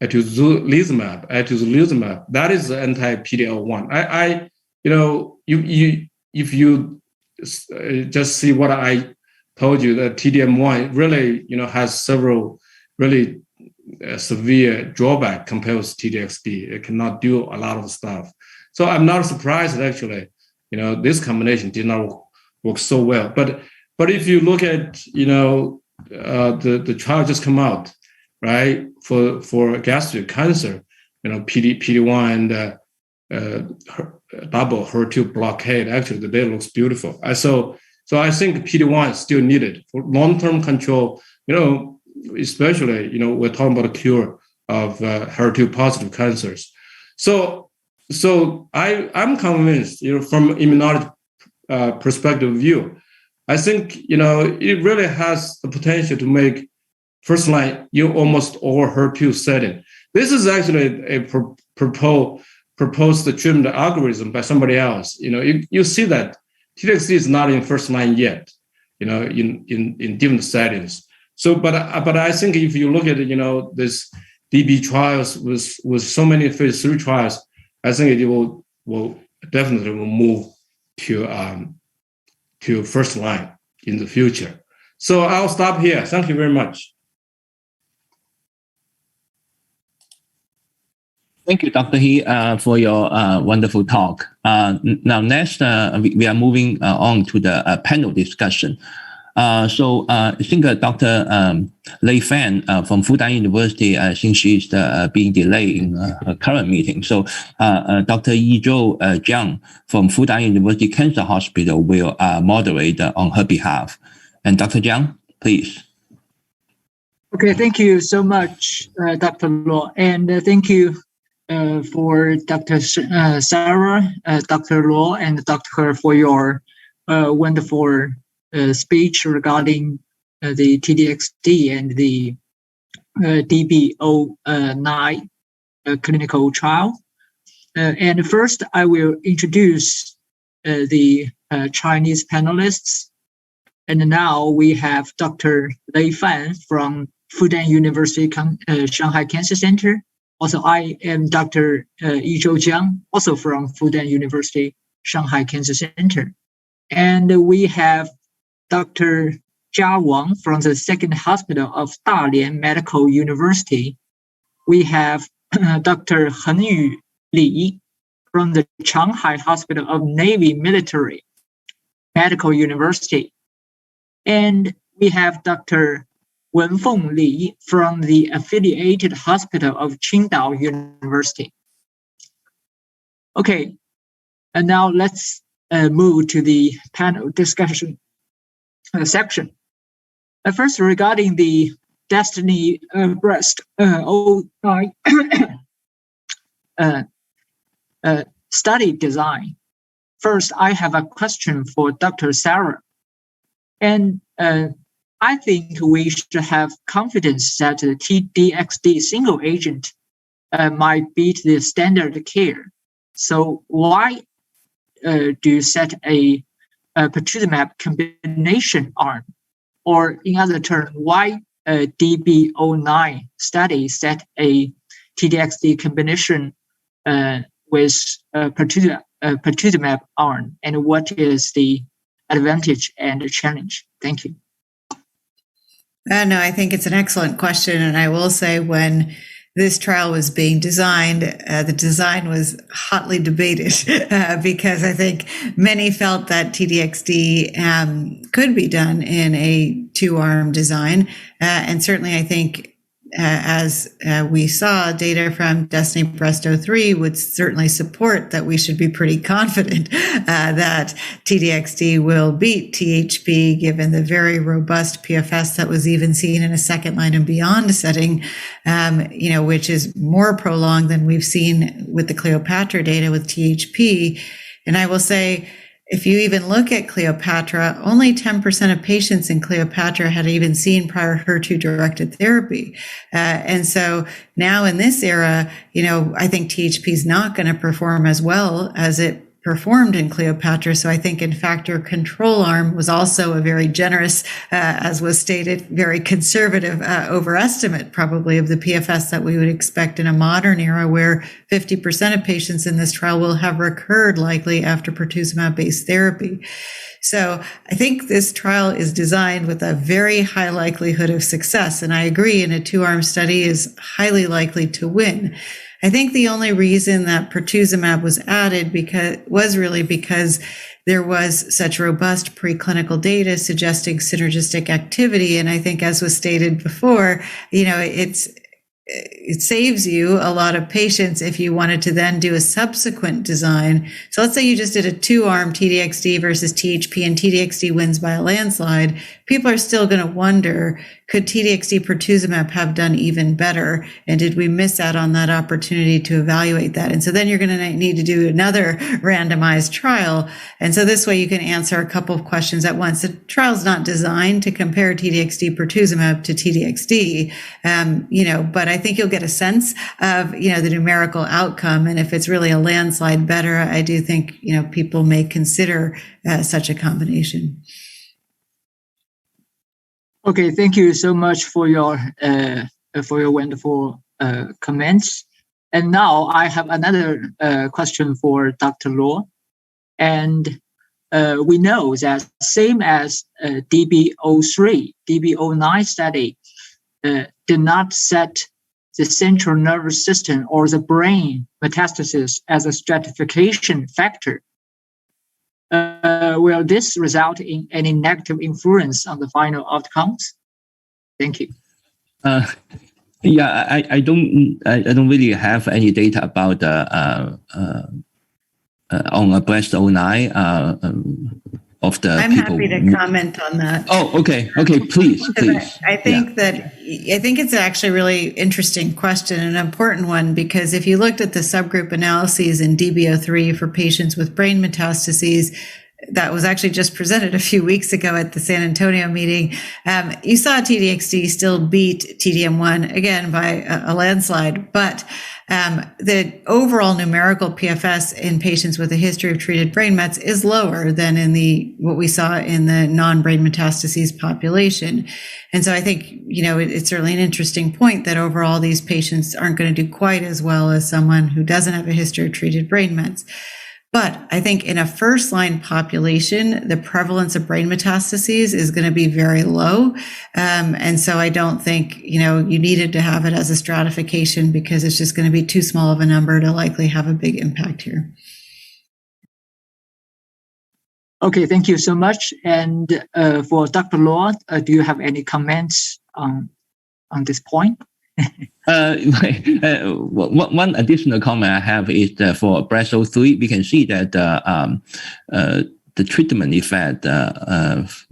atezolizumab. That is the anti-PD-L1. If you just see what I told you, that TDM1 really, has several really severe drawback compared with T-DXd. It cannot do a lot of stuff. So I'm not surprised that actually, this combination did not work so well. But if you look at, the trial just come out, right, for gastric cancer, PD-1 and double HER2 blockade, actually the data looks beautiful. So I think PD-1 is still needed for long-term control, especially, we're talking about a cure of HER2 positive cancers. So I'm convinced, from immunology perspective view, I think, it really has the potential to make first line, almost all HER2 setting. This is actually a proposed treatment algorithm by somebody else. You see that T-DXd is not in first line yet, in different settings. So, but I think if you look at, this DB trials with so many phase 3 trials, I think it will definitely move to first line in the future. So I'll stop here. Thank you very much. Thank you, Dr. He, for your wonderful talk. Now, next, we are moving on to the panel discussion. So I think Dr. Lei Fan from Fudan University, I think she's being delayed in her current meeting. So Dr. Yizhou Jiang from Fudan University Cancer Hospital will moderate on her behalf. And Dr. Jiang, please. Okay, thank you so much, Dr. Luo, and thank you for Dr. Sara, Dr. Luo, and Dr. for your wonderful speech regarding the TDXD and the DB09 clinical trial. And first, I will introduce the Chinese panelists. And now we have Dr. Lei Fan from Fudan University Shanghai Cancer Center. Also, I am Dr. Yizhou Jiang, also from Fudan University Shanghai Cancer Center. And we have Dr. Wang from the Second Hospital of Dalian Medical University. We have Dr. Hengyu Li from the Changhai Hospital of Navy Military Medical University. And we have Dr. Wenfeng Li from the affiliated hospital of Qingdao University. Okay, and now let's move to the panel discussion section. First, regarding the Destiny Breast 09 study design. First, I have a question for Dr. Sara. And I think we should have confidence that the TDXD single agent might beat the standard care. So why do you set a pertuzumab combination arm? Or in other terms, why DB09 study set a TDXD combination with pertuzumab arm? And what is the advantage and the challenge? Thank you. No, I think it's an excellent question. And I will say when this trial was being designed, the design was hotly debated because I think many felt that TDXD could be done in a two-arm design. And certainly I think as we saw, data from Destiny Breast 03 would certainly support that we should be pretty confident that TDXD will beat THP, given the very robust PFS that was even seen in a second line and beyond setting, which is more prolonged than we've seen with the Cleopatra data with THP. And I will say, if you even look at Cleopatra, only 10% of patients in Cleopatra had even seen prior HER2-directed therapy. And so now in this era, I think THP is not going to perform as well as it performed in Cleopatra. So I think, in fact, our control arm was also a very generous, as was stated, very conservative overestimate probably of the PFS that we would expect in a modern era where 50% of patients in this trial will have recurred likely after pertuzumab-based therapy. So I think this trial is designed with a very high likelihood of success. And I agree, in a two-arm study is highly likely to win. I think the only reason that pertuzumab was added was really because there was such robust preclinical data suggesting synergistic activity. And I think, as was stated before, it saves you a lot of patients if you wanted to then do a subsequent design. So let's say you just did a two-arm TDXD versus THP and TDXD wins by a landslide. People are still going to wonder, could TDXD pertuzumab have done even better? And did we miss out on that opportunity to evaluate that? And so then you're going to need to do another randomized trial. And so this way you can answer a couple of questions at once. The trial's not designed to compare TDXD pertuzumab to TDXD, but I think you'll get a sense of, the numerical outcome. And if it's really a landslide better, I do think, people may consider such a combination. Okay, thank you so much for your wonderful comments. And now I have another question for Dr. Luo. And we know that same as DB03, DB09 study did not set the central nervous system or the brain metastasis as a stratification factor. will this result in any negative influence on the final outcomes? Thank you. Yeah, I don't really have any data about on a breast 09 of the I'm people. happy to comment on that. Oh, okay, please. I think it's actually a really interesting question and an important one, because if you looked at the subgroup analyses in DB03 for patients with brain metastases, that was actually just presented a few weeks ago at the San Antonio meeting. You saw TDXD still beat TDM1 again by a landslide, but the overall numerical PFS in patients with a history of treated brain mets is lower than in what we saw in the non-brain metastases population. And so I think, it's certainly an interesting point that overall these patients aren't going to do quite as well as someone who doesn't have a history of treated brain mets. But I think in a first-line population, the prevalence of brain metastases is going to be very low. And so I don't think, you needed to have it as a stratification, because it's just going to be too small of a number to likely have a big impact here. Okay, thank you so much. And for Dr. Luo, do you have any comments on this point? One additional comment I have is that for breast 03, we can see that the treatment effect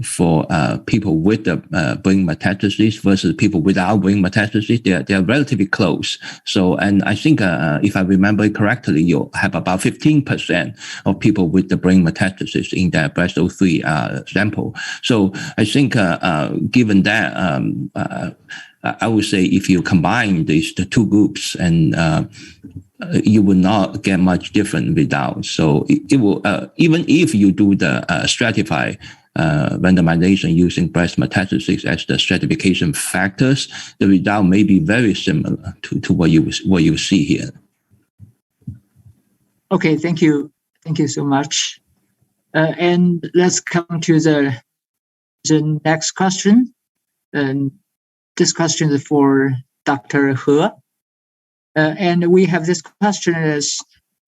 for people with the brain metastases versus people without brain metastases, they are relatively close. So, and I think if I remember correctly, you have about 15% of people with the brain metastases in that breast 03 sample. So I think given that, I would say if you combine the two groups, and you will not get much different results. So it will, even if you do the stratify randomization using breast metastasis as the stratification factors, the result may be very similar to what you see here. Okay, thank you so much. And let's come to the next question. And this question is for Dr. He. And we have this question is,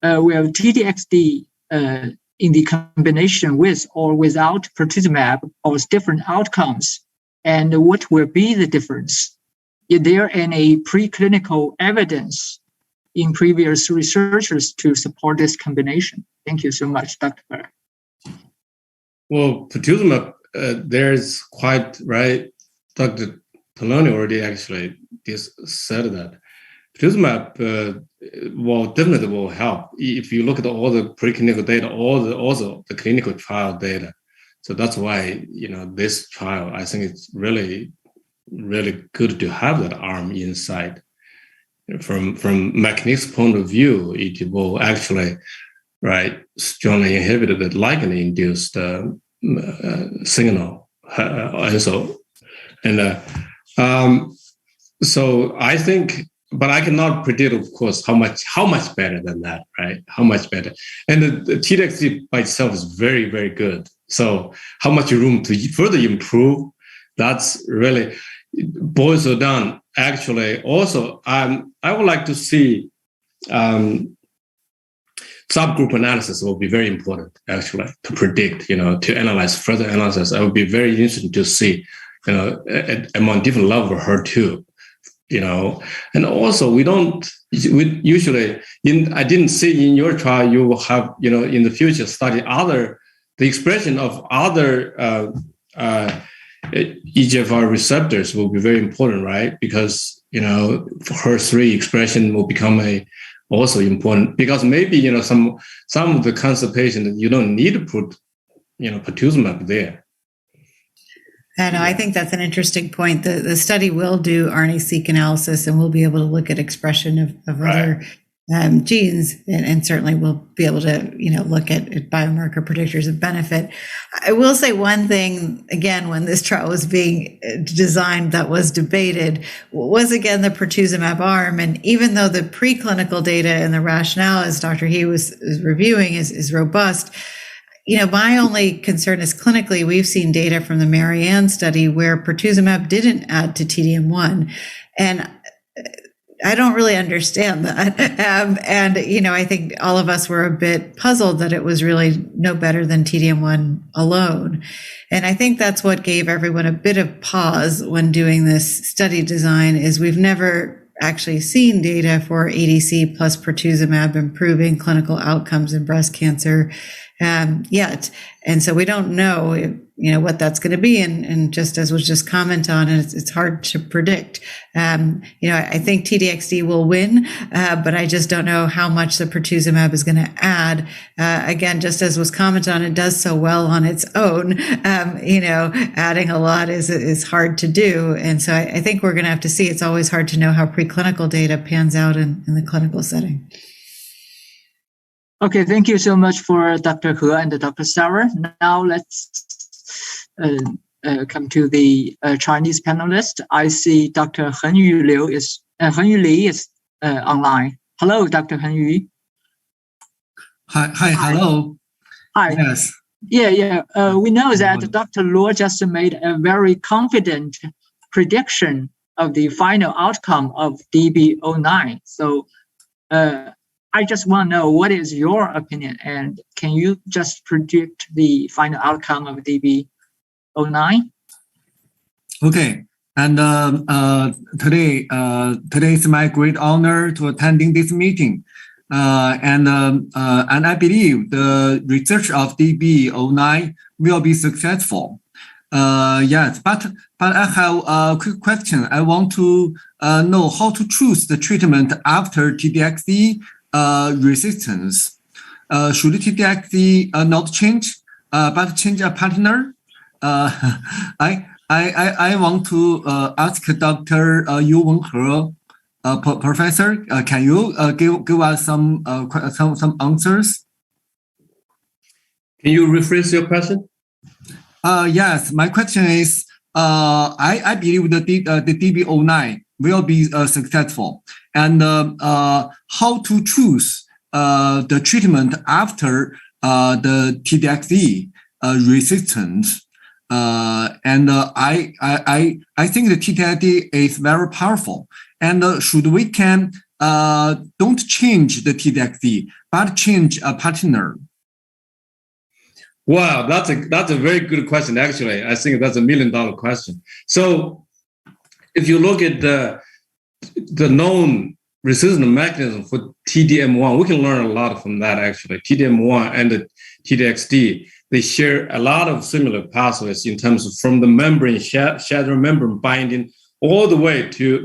will TDXD in the combination with or without pertuzumab cause different outcomes? And what will be the difference? Is there any preclinical evidence in previous researchers to support this combination? Thank you so much, Dr. Well, pertuzumab, there's quite, right, Dr. Tolaney already actually just said that. Pertuzumab definitely will help if you look at all the preclinical data, also the clinical trial data. So that's why, this trial, I think it's really, really good to have that arm inside. From mechanistic point of view, it will actually, right, strongly inhibit the ligand-induced signal. So I think, but I cannot predict, of course, how much better than that, right? How much better. And the TDXD by itself is very, very good. So how much room to further improve? That's really boils it down. Actually, also, I would like to see subgroup analysis will be very important, actually, to predict, to analyze further analysis. I would be very interested to see, among different levels of HER2. And also we usually I didn't see in your trial, you will have, in the future study the expression of other EGFR receptors will be very important, right? Because, HER3 expression will become also important, because maybe, some of the cancer patients, you don't need to put, pertuzumab there. And I think that's an interesting point. The study will do RNA-seq analysis, and we'll be able to look at expression of other genes, and certainly we'll be able to, look at biomarker predictors of benefit. I will say one thing, again, when this trial was being designed that was debated, was again the pertuzumab arm. And even though the preclinical data and the rationale, as Dr. He was reviewing, is robust, my only concern is clinically, we've seen data from the Marianne study where pertuzumab didn't add to TDM1. And I don't really understand that. And, I think all of us were a bit puzzled that it was really no better than TDM1 alone. And I think that's what gave everyone a bit of pause when doing this study design is we've never actually seen data for ADC plus pertuzumab improving clinical outcomes in breast cancer yet. And so we don't know, what that's going to be. And just as was just commented on, it's hard to predict. I think TDXD will win, but I just don't know how much the pertuzumab is going to add. Again, just as was commented on, it does so well on its own. Adding a lot is hard to do. And so I think we're going to have to see. It's always hard to know how preclinical data pans out in the clinical setting. Okay, thank you so much for Dr. He and Dr. Sara. Now let's come to the Chinese panelist. I see Dr. Hengyu Li is online. Hello, Dr. Hengyu. Hi, hello. Hi. Yes. Yeah. We know that Dr. Luo just made a very confident prediction of the final outcome of DB09. So I just want to know what is your opinion, and can you just predict the final outcome of DB09? Okay, and today is my great honor to attending this meeting, and I believe the research of DB09 will be successful. Yes, but I have a quick question. I want to know how to choose the treatment after TDXD resistance. Should TDXD not change, but change a partner? I want to ask Dr. Youwen He, Professor. Can you give us some answers? Can you rephrase your question? Yes, my question is, I believe the DB09 will be successful, and how to choose the treatment after the TDXD resistance. And I think the TDXD is very powerful, and should we don't change the TDXD but change a partner? Wow, that's a very good question. Actually, I think that's $1 million question. So, if you look at the known resistance mechanism for TDM1, we can learn a lot from that. Actually, TDM1 and the TDXD, they share a lot of similar pathways in terms of from the membrane, shadow membrane binding, all the way to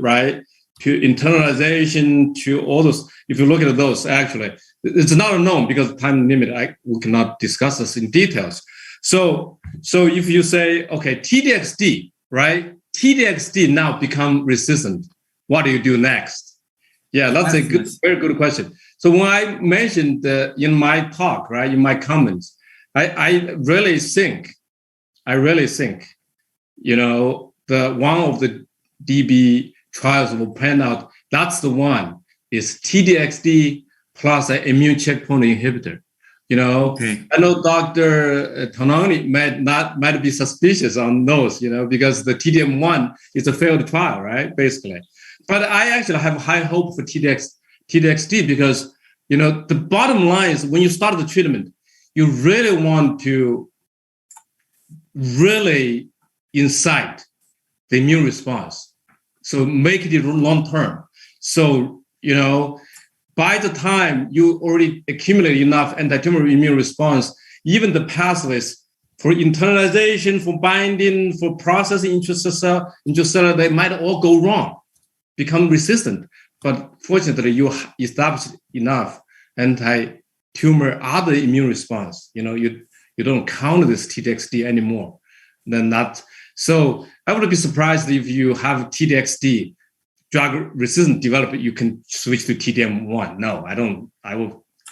internalization, to all those. If you look at those, actually, it's not unknown because of time limit. We cannot discuss this in details. So if you say, okay, TDXD, right? TDXD now become resistant. What do you do next? Yeah, that's a very good question. So when I mentioned in my talk, right, in my comments, I really think, the one of the DB trials will pan out. That's the one is TDXD plus an immune checkpoint inhibitor. Okay. I know Dr. Tolaney might be suspicious on those, because the TDM1 is a failed trial, right? Basically. But I actually have high hope for TDXD because, the bottom line is when you start the treatment, you really want to really incite the immune response. So make it long term. So, by the time you already accumulate enough anti-tumor immune response, even the pathways for internalization, for binding, for processing intracellular, they might all go wrong, become resistant. But fortunately, you established enough anti-tumor other immune response. You don't count this TDXD anymore. Then that. So I would be surprised if you have TDXD drug resistant development, you can switch to TDM1. No, I don't. I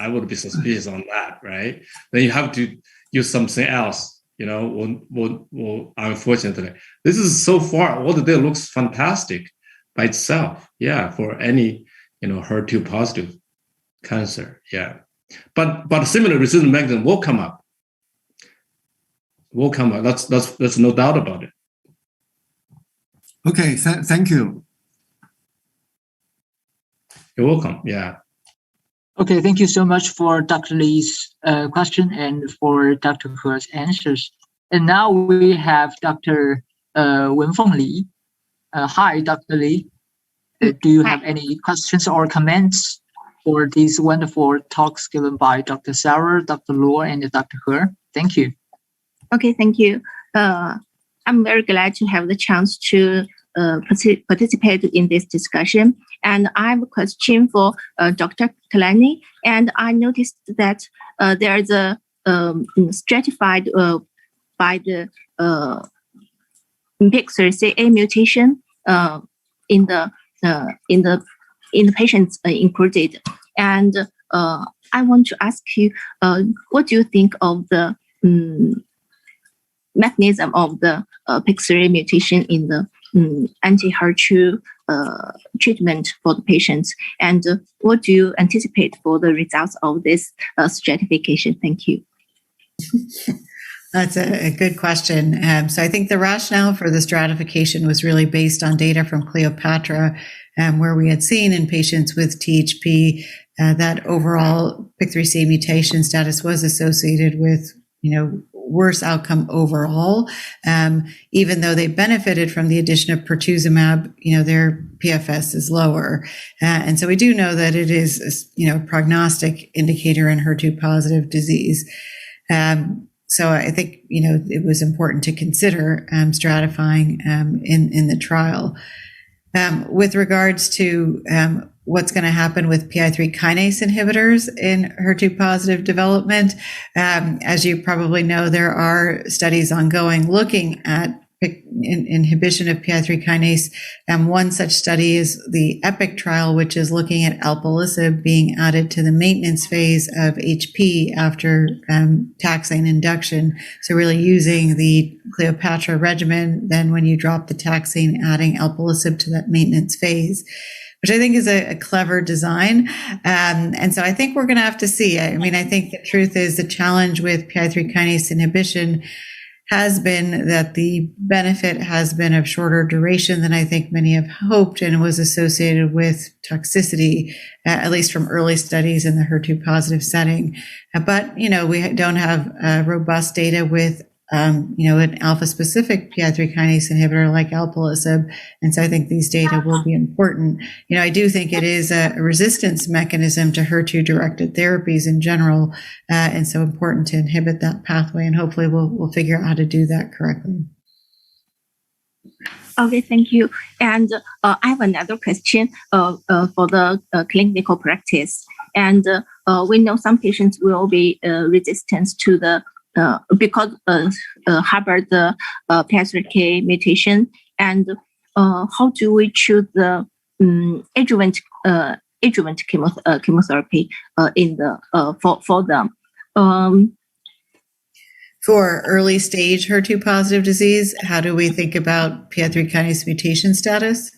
would be suspicious on that, right? Then you have to use something else, unfortunately. This is so far, all the data looks fantastic by itself. Yeah, for any, HER2 positive cancer. Yeah. But similar resistant mechanism will come up. That's no doubt about it. Okay, thank you. You're welcome. Yeah. Okay, thank you so much for Dr. Li's question and for Dr. He's answers. And now we have Dr. Wenfeng Li. Hi, Dr. Li. Do you have any questions or comments for these wonderful talks given by Dr. Sara, Dr. Luo, and Dr. He? Thank you. Okay, thank you. I'm very glad to have the chance to participate in this discussion. And I have a question for Dr. Tolaney. And I noticed that there is a stratified by the PIK3CA mutation in the patients included. And I want to ask you, what do you think of the mechanism of the PIK3 mutation in the anti-HER2 treatment for the patients, and what do you anticipate for the results of this stratification? Thank you. That's a good question. So I think the rationale for the stratification was really based on data from Cleopatra, where we had seen in patients with THP that overall PIK3CA mutation status was associated with, worse outcome overall. Even though they benefited from the addition of pertuzumab, their PFS is lower. And so we do know that it is, a prognostic indicator in HER2 positive disease. So I think, it was important to consider stratifying in the trial. With regards to what's going to happen with PI3 kinase inhibitors in HER2 positive development, as you probably know, there are studies ongoing looking at inhibition of PI3 kinase. One such study is the EPIC trial, which is looking at alpelisib being added to the maintenance phase of HP after taxane induction. So really using the Cleopatra regimen, then when you drop the taxane, adding alpelisib to that maintenance phase, which I think is a clever design. And so I think we're going to have to see. I think the truth is the challenge with PI3 kinase inhibition has been that the benefit has been of shorter duration than I think many have hoped, and was associated with toxicity, at least from early studies in the HER2 positive setting. But, we don't have robust data with an alpha-specific PI3 kinase inhibitor like alpelisib. And so I think these data will be important. I do think it is a resistance mechanism to HER2-directed therapies in general, and so important to inhibit that pathway. And hopefully we'll figure out how to do that correctly. Okay, thank you. And I have another question for the clinical practice. And we know some patients will be resistant to the because harbor the PI3K mutation, and how do we choose the adjuvant chemotherapy in the for them? For early stage HER2 positive disease, how do we think about PI3 kinase mutation status?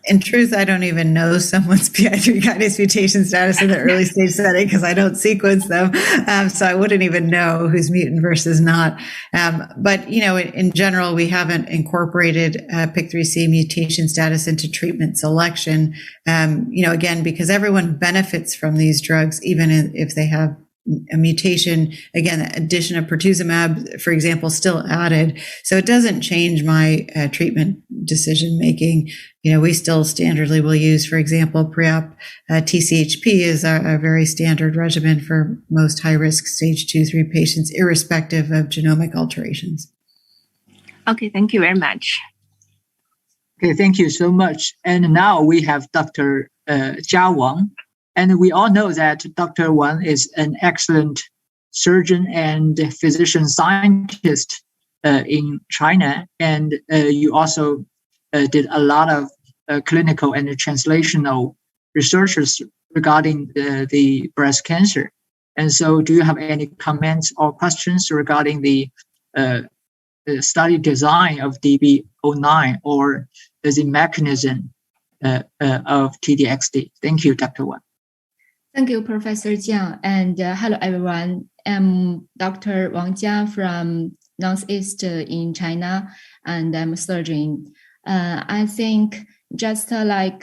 In truth, I don't even know someone's PI3 kinase mutation status in the early stage setting because I don't sequence them. So I wouldn't even know who's mutant versus not. But, in general, we haven't incorporated PIK3CA mutation status into treatment selection. Again, because everyone benefits from these drugs, even if they have a mutation. Again, addition of pertuzumab, for example, still added. So it doesn't change my treatment decision making. We still standardly will use, for example, pre-op TCHP is a very standard regimen for most high-risk stage 2-3 patients, irrespective of genomic alterations. Okay, thank you very much. Okay, thank you so much. And now we have Dr. Wang. And we all know that Dr. Wang is an excellent surgeon and physician scientist in China. And you also did a lot of clinical and translational researches regarding the breast cancer. And so do you have any comments or questions regarding the study design of DB09 or the mechanism of TDXD? Thank you, Dr. Wang. Thank you, Professor Jiang. And hello, everyone. I'm Dr. Wang Jia from Northeast in China, and I'm a surgeon. I think just like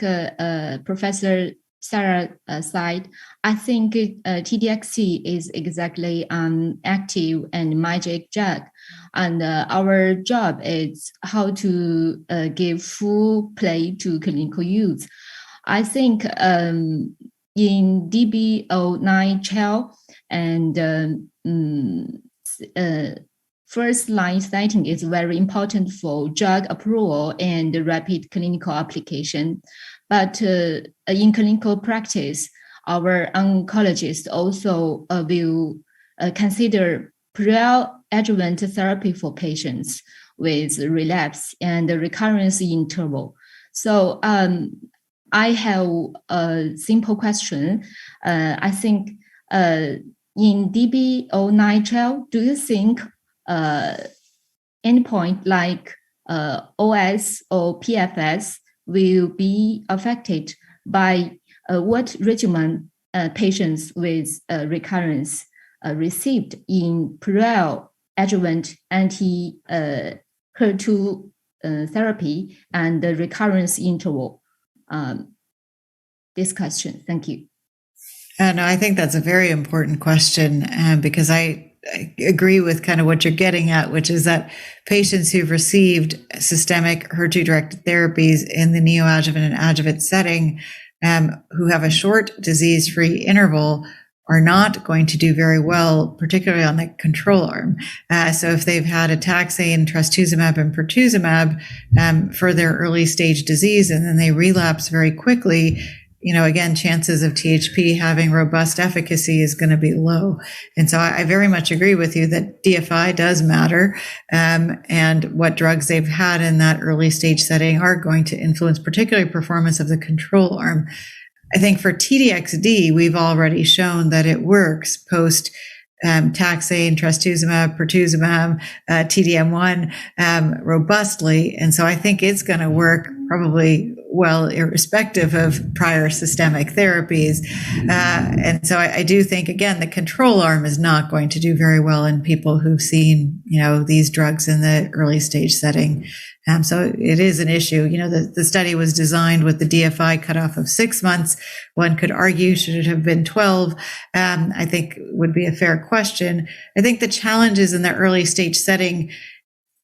Professor Sara side, I think TDXC is exactly an active and magic drug. And our job is how to give full play to clinical use. I think in DB09 trial and first line setting is very important for drug approval and rapid clinical application. But in clinical practice, our oncologists also will consider prior adjuvant therapy for patients with relapse and recurrence interval. So I have a simple question. I think in DB09 trial, do you think endpoint like OS or PFS will be affected by what regimen patients with recurrence received in prior adjuvant anti-HER2 therapy and the recurrence interval? This question. Thank you. No, I think that's a very important question because I agree with kind of what you're getting at, which is that patients who've received systemic HER2-directed therapies in the neoadjuvant and adjuvant setting who have a short disease-free interval are not going to do very well, particularly on the control arm. So if they've had a taxane, trastuzumab, and pertuzumab for their early stage disease, and then they relapse very quickly, again, chances of THP having robust efficacy is going to be low. And so I very much agree with you that DFI does matter. And what drugs they've had in that early stage setting are going to influence particularly performance of the control arm. I think for TDXD, we've already shown that it works post taxane, trastuzumab, pertuzumab, TDM1 robustly. And so I think it's going to work probably well, irrespective of prior systemic therapies. And so I do think, again, the control arm is not going to do very well in people who've seen, these drugs in the early stage setting. So it is an issue. The study was designed with the DFI cutoff of 6 months. One could argue, should it have been 12? I think would be a fair question. I think the challenge is in the early stage setting,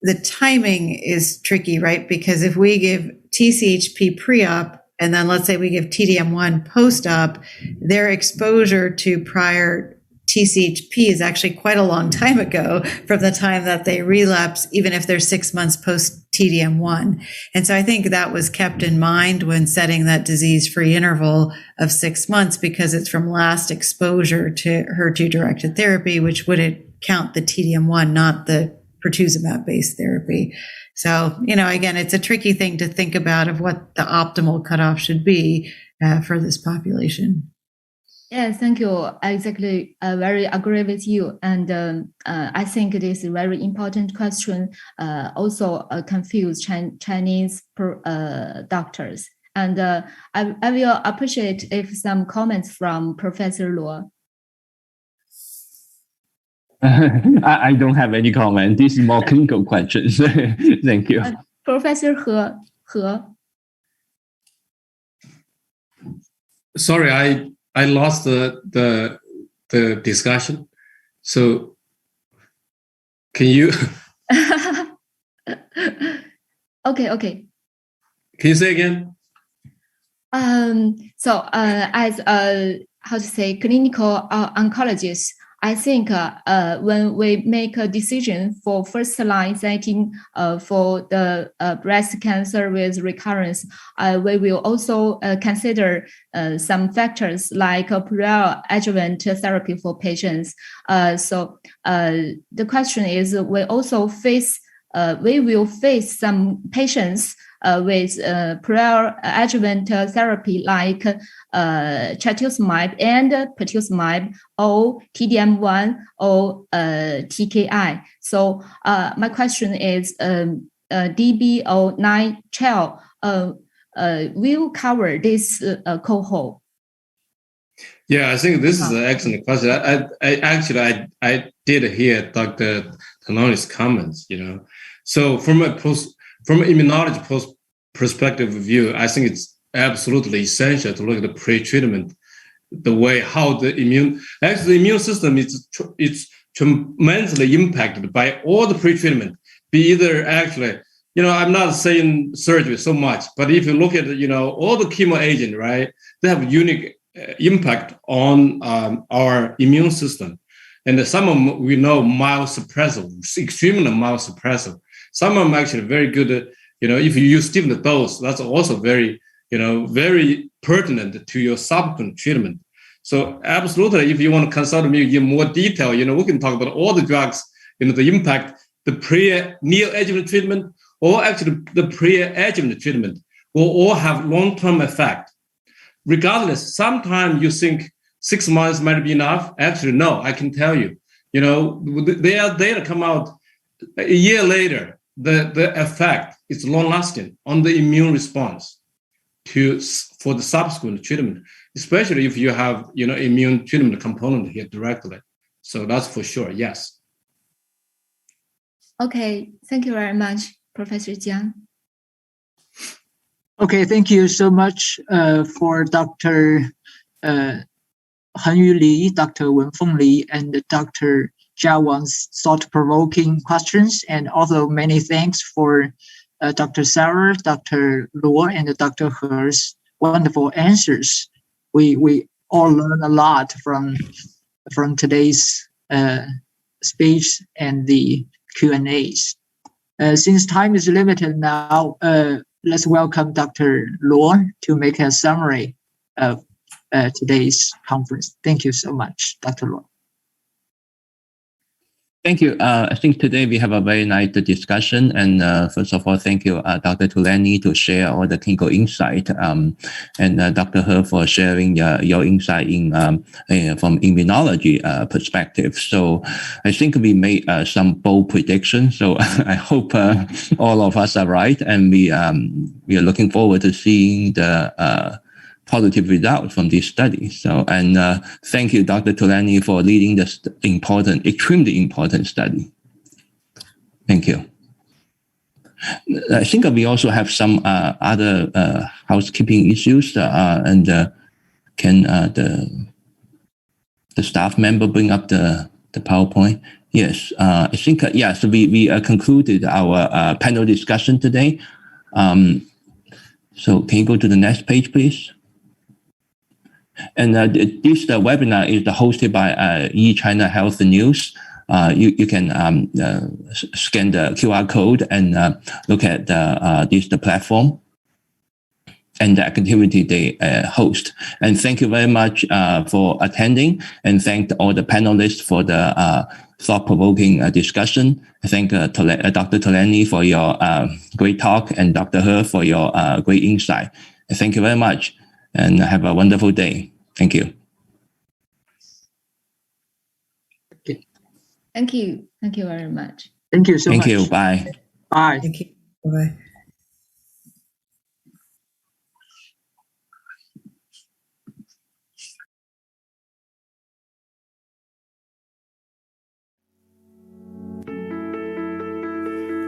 the timing is tricky, right? Because if we give TCHP pre-op, and then let's say we give TDM1 post-op, their exposure to prior TCHP is actually quite a long time ago from the time that they relapse, even if they're 6 months post TDM1. And so I think that was kept in mind when setting that disease-free interval of 6 months, because it's from last exposure to HER2-directed therapy, which wouldn't count the TDM1, not the pertuzumab-based therapy. So, again, it's a tricky thing to think about of what the optimal cutoff should be for this population. Yeah, thank you. I exactly very agree with you. And I think it is a very important question, also confuse Chinese doctors. And I will appreciate if some comments from Professor Luo. I don't have any comment. This is more clinical questions. Thank you. Professor He. Sorry, I lost the discussion. So can you? Okay. Can you say again? So as how to say, clinical oncologist, I think when we make a decision for first line setting for the breast cancer with recurrence, we will also consider some factors like prior adjuvant therapy for patients. So the question is, we will face some patients with prior adjuvant therapy like trastuzumab and pertuzumab or TDM1 or TKI. So my question is, DB09 trial will cover this cohort? Yeah, I think this is an excellent question. I did hear Dr. Tolaney's comments. So from an immunology perspective of view, I think it's absolutely essential to look at the pre-treatment, the way how the immune system is tremendously impacted by all the pre-treatment. Be either actually, I'm not saying surgery so much, but if you look at all the chemo agent, right, they have unique impact on our immune system. And some of them we know mild suppressive, extremely mild suppressive. Some of them actually very good. If you use different dose, that's also very, very pertinent to your subsequent treatment. So absolutely, if you want to consult me in more detail, we can talk about all the drugs, the impact, the neoadjuvant treatment, or actually the pre-adjuvant treatment will all have long-term effect. Regardless, sometimes you think 6 months might be enough. Actually, no, I can tell you, their data come out a year later, the effect is long-lasting on the immune response for the subsequent treatment, especially if you have, immune treatment component here directly. So that's for sure, yes. Okay, thank you very much, Professor Jiang. Okay, thank you so much for Dr. Hengyu Li, Dr. Wenfeng Li, and Dr. Jia Wang's thought-provoking questions, and also many thanks for Dr. Sara, Dr. Luo, and Dr. He's wonderful answers. We all learn a lot from today's speech and the Q&As. Since time is limited now, let's welcome Dr. Luo to make a summary of today's conference. Thank you so much, Dr. Luo. Thank you. I think today we have a very nice discussion. And first of all, thank you, Dr. Tolaney, to share all the clinical insight, and Dr. He for sharing your insight from immunology perspective. So I think we made some bold predictions. So I hope all of us are right, and we are looking forward to seeing the positive result from this study. So, and thank you, Dr. Tolaney, for leading this extremely important study. Thank you. I think we also have some other housekeeping issues, and can the staff member bring up the PowerPoint? Yes, I think, so we concluded our panel discussion today. So can you go to the next page, please? And this webinar is hosted by China Health News. You can scan the QR code and look at the platform and the activity they host. And thank you very much for attending, and thank all the panelists for the thought-provoking discussion. I thank Dr. Tolaney for your great talk, and Dr. He for your great insight. Thank you very much, and have a wonderful day. Thank you. Thank you. Thank you very much. Thank you so much. Thank you. Bye. Bye. Thank you. Bye-bye.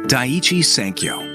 Daiichi Sankyo,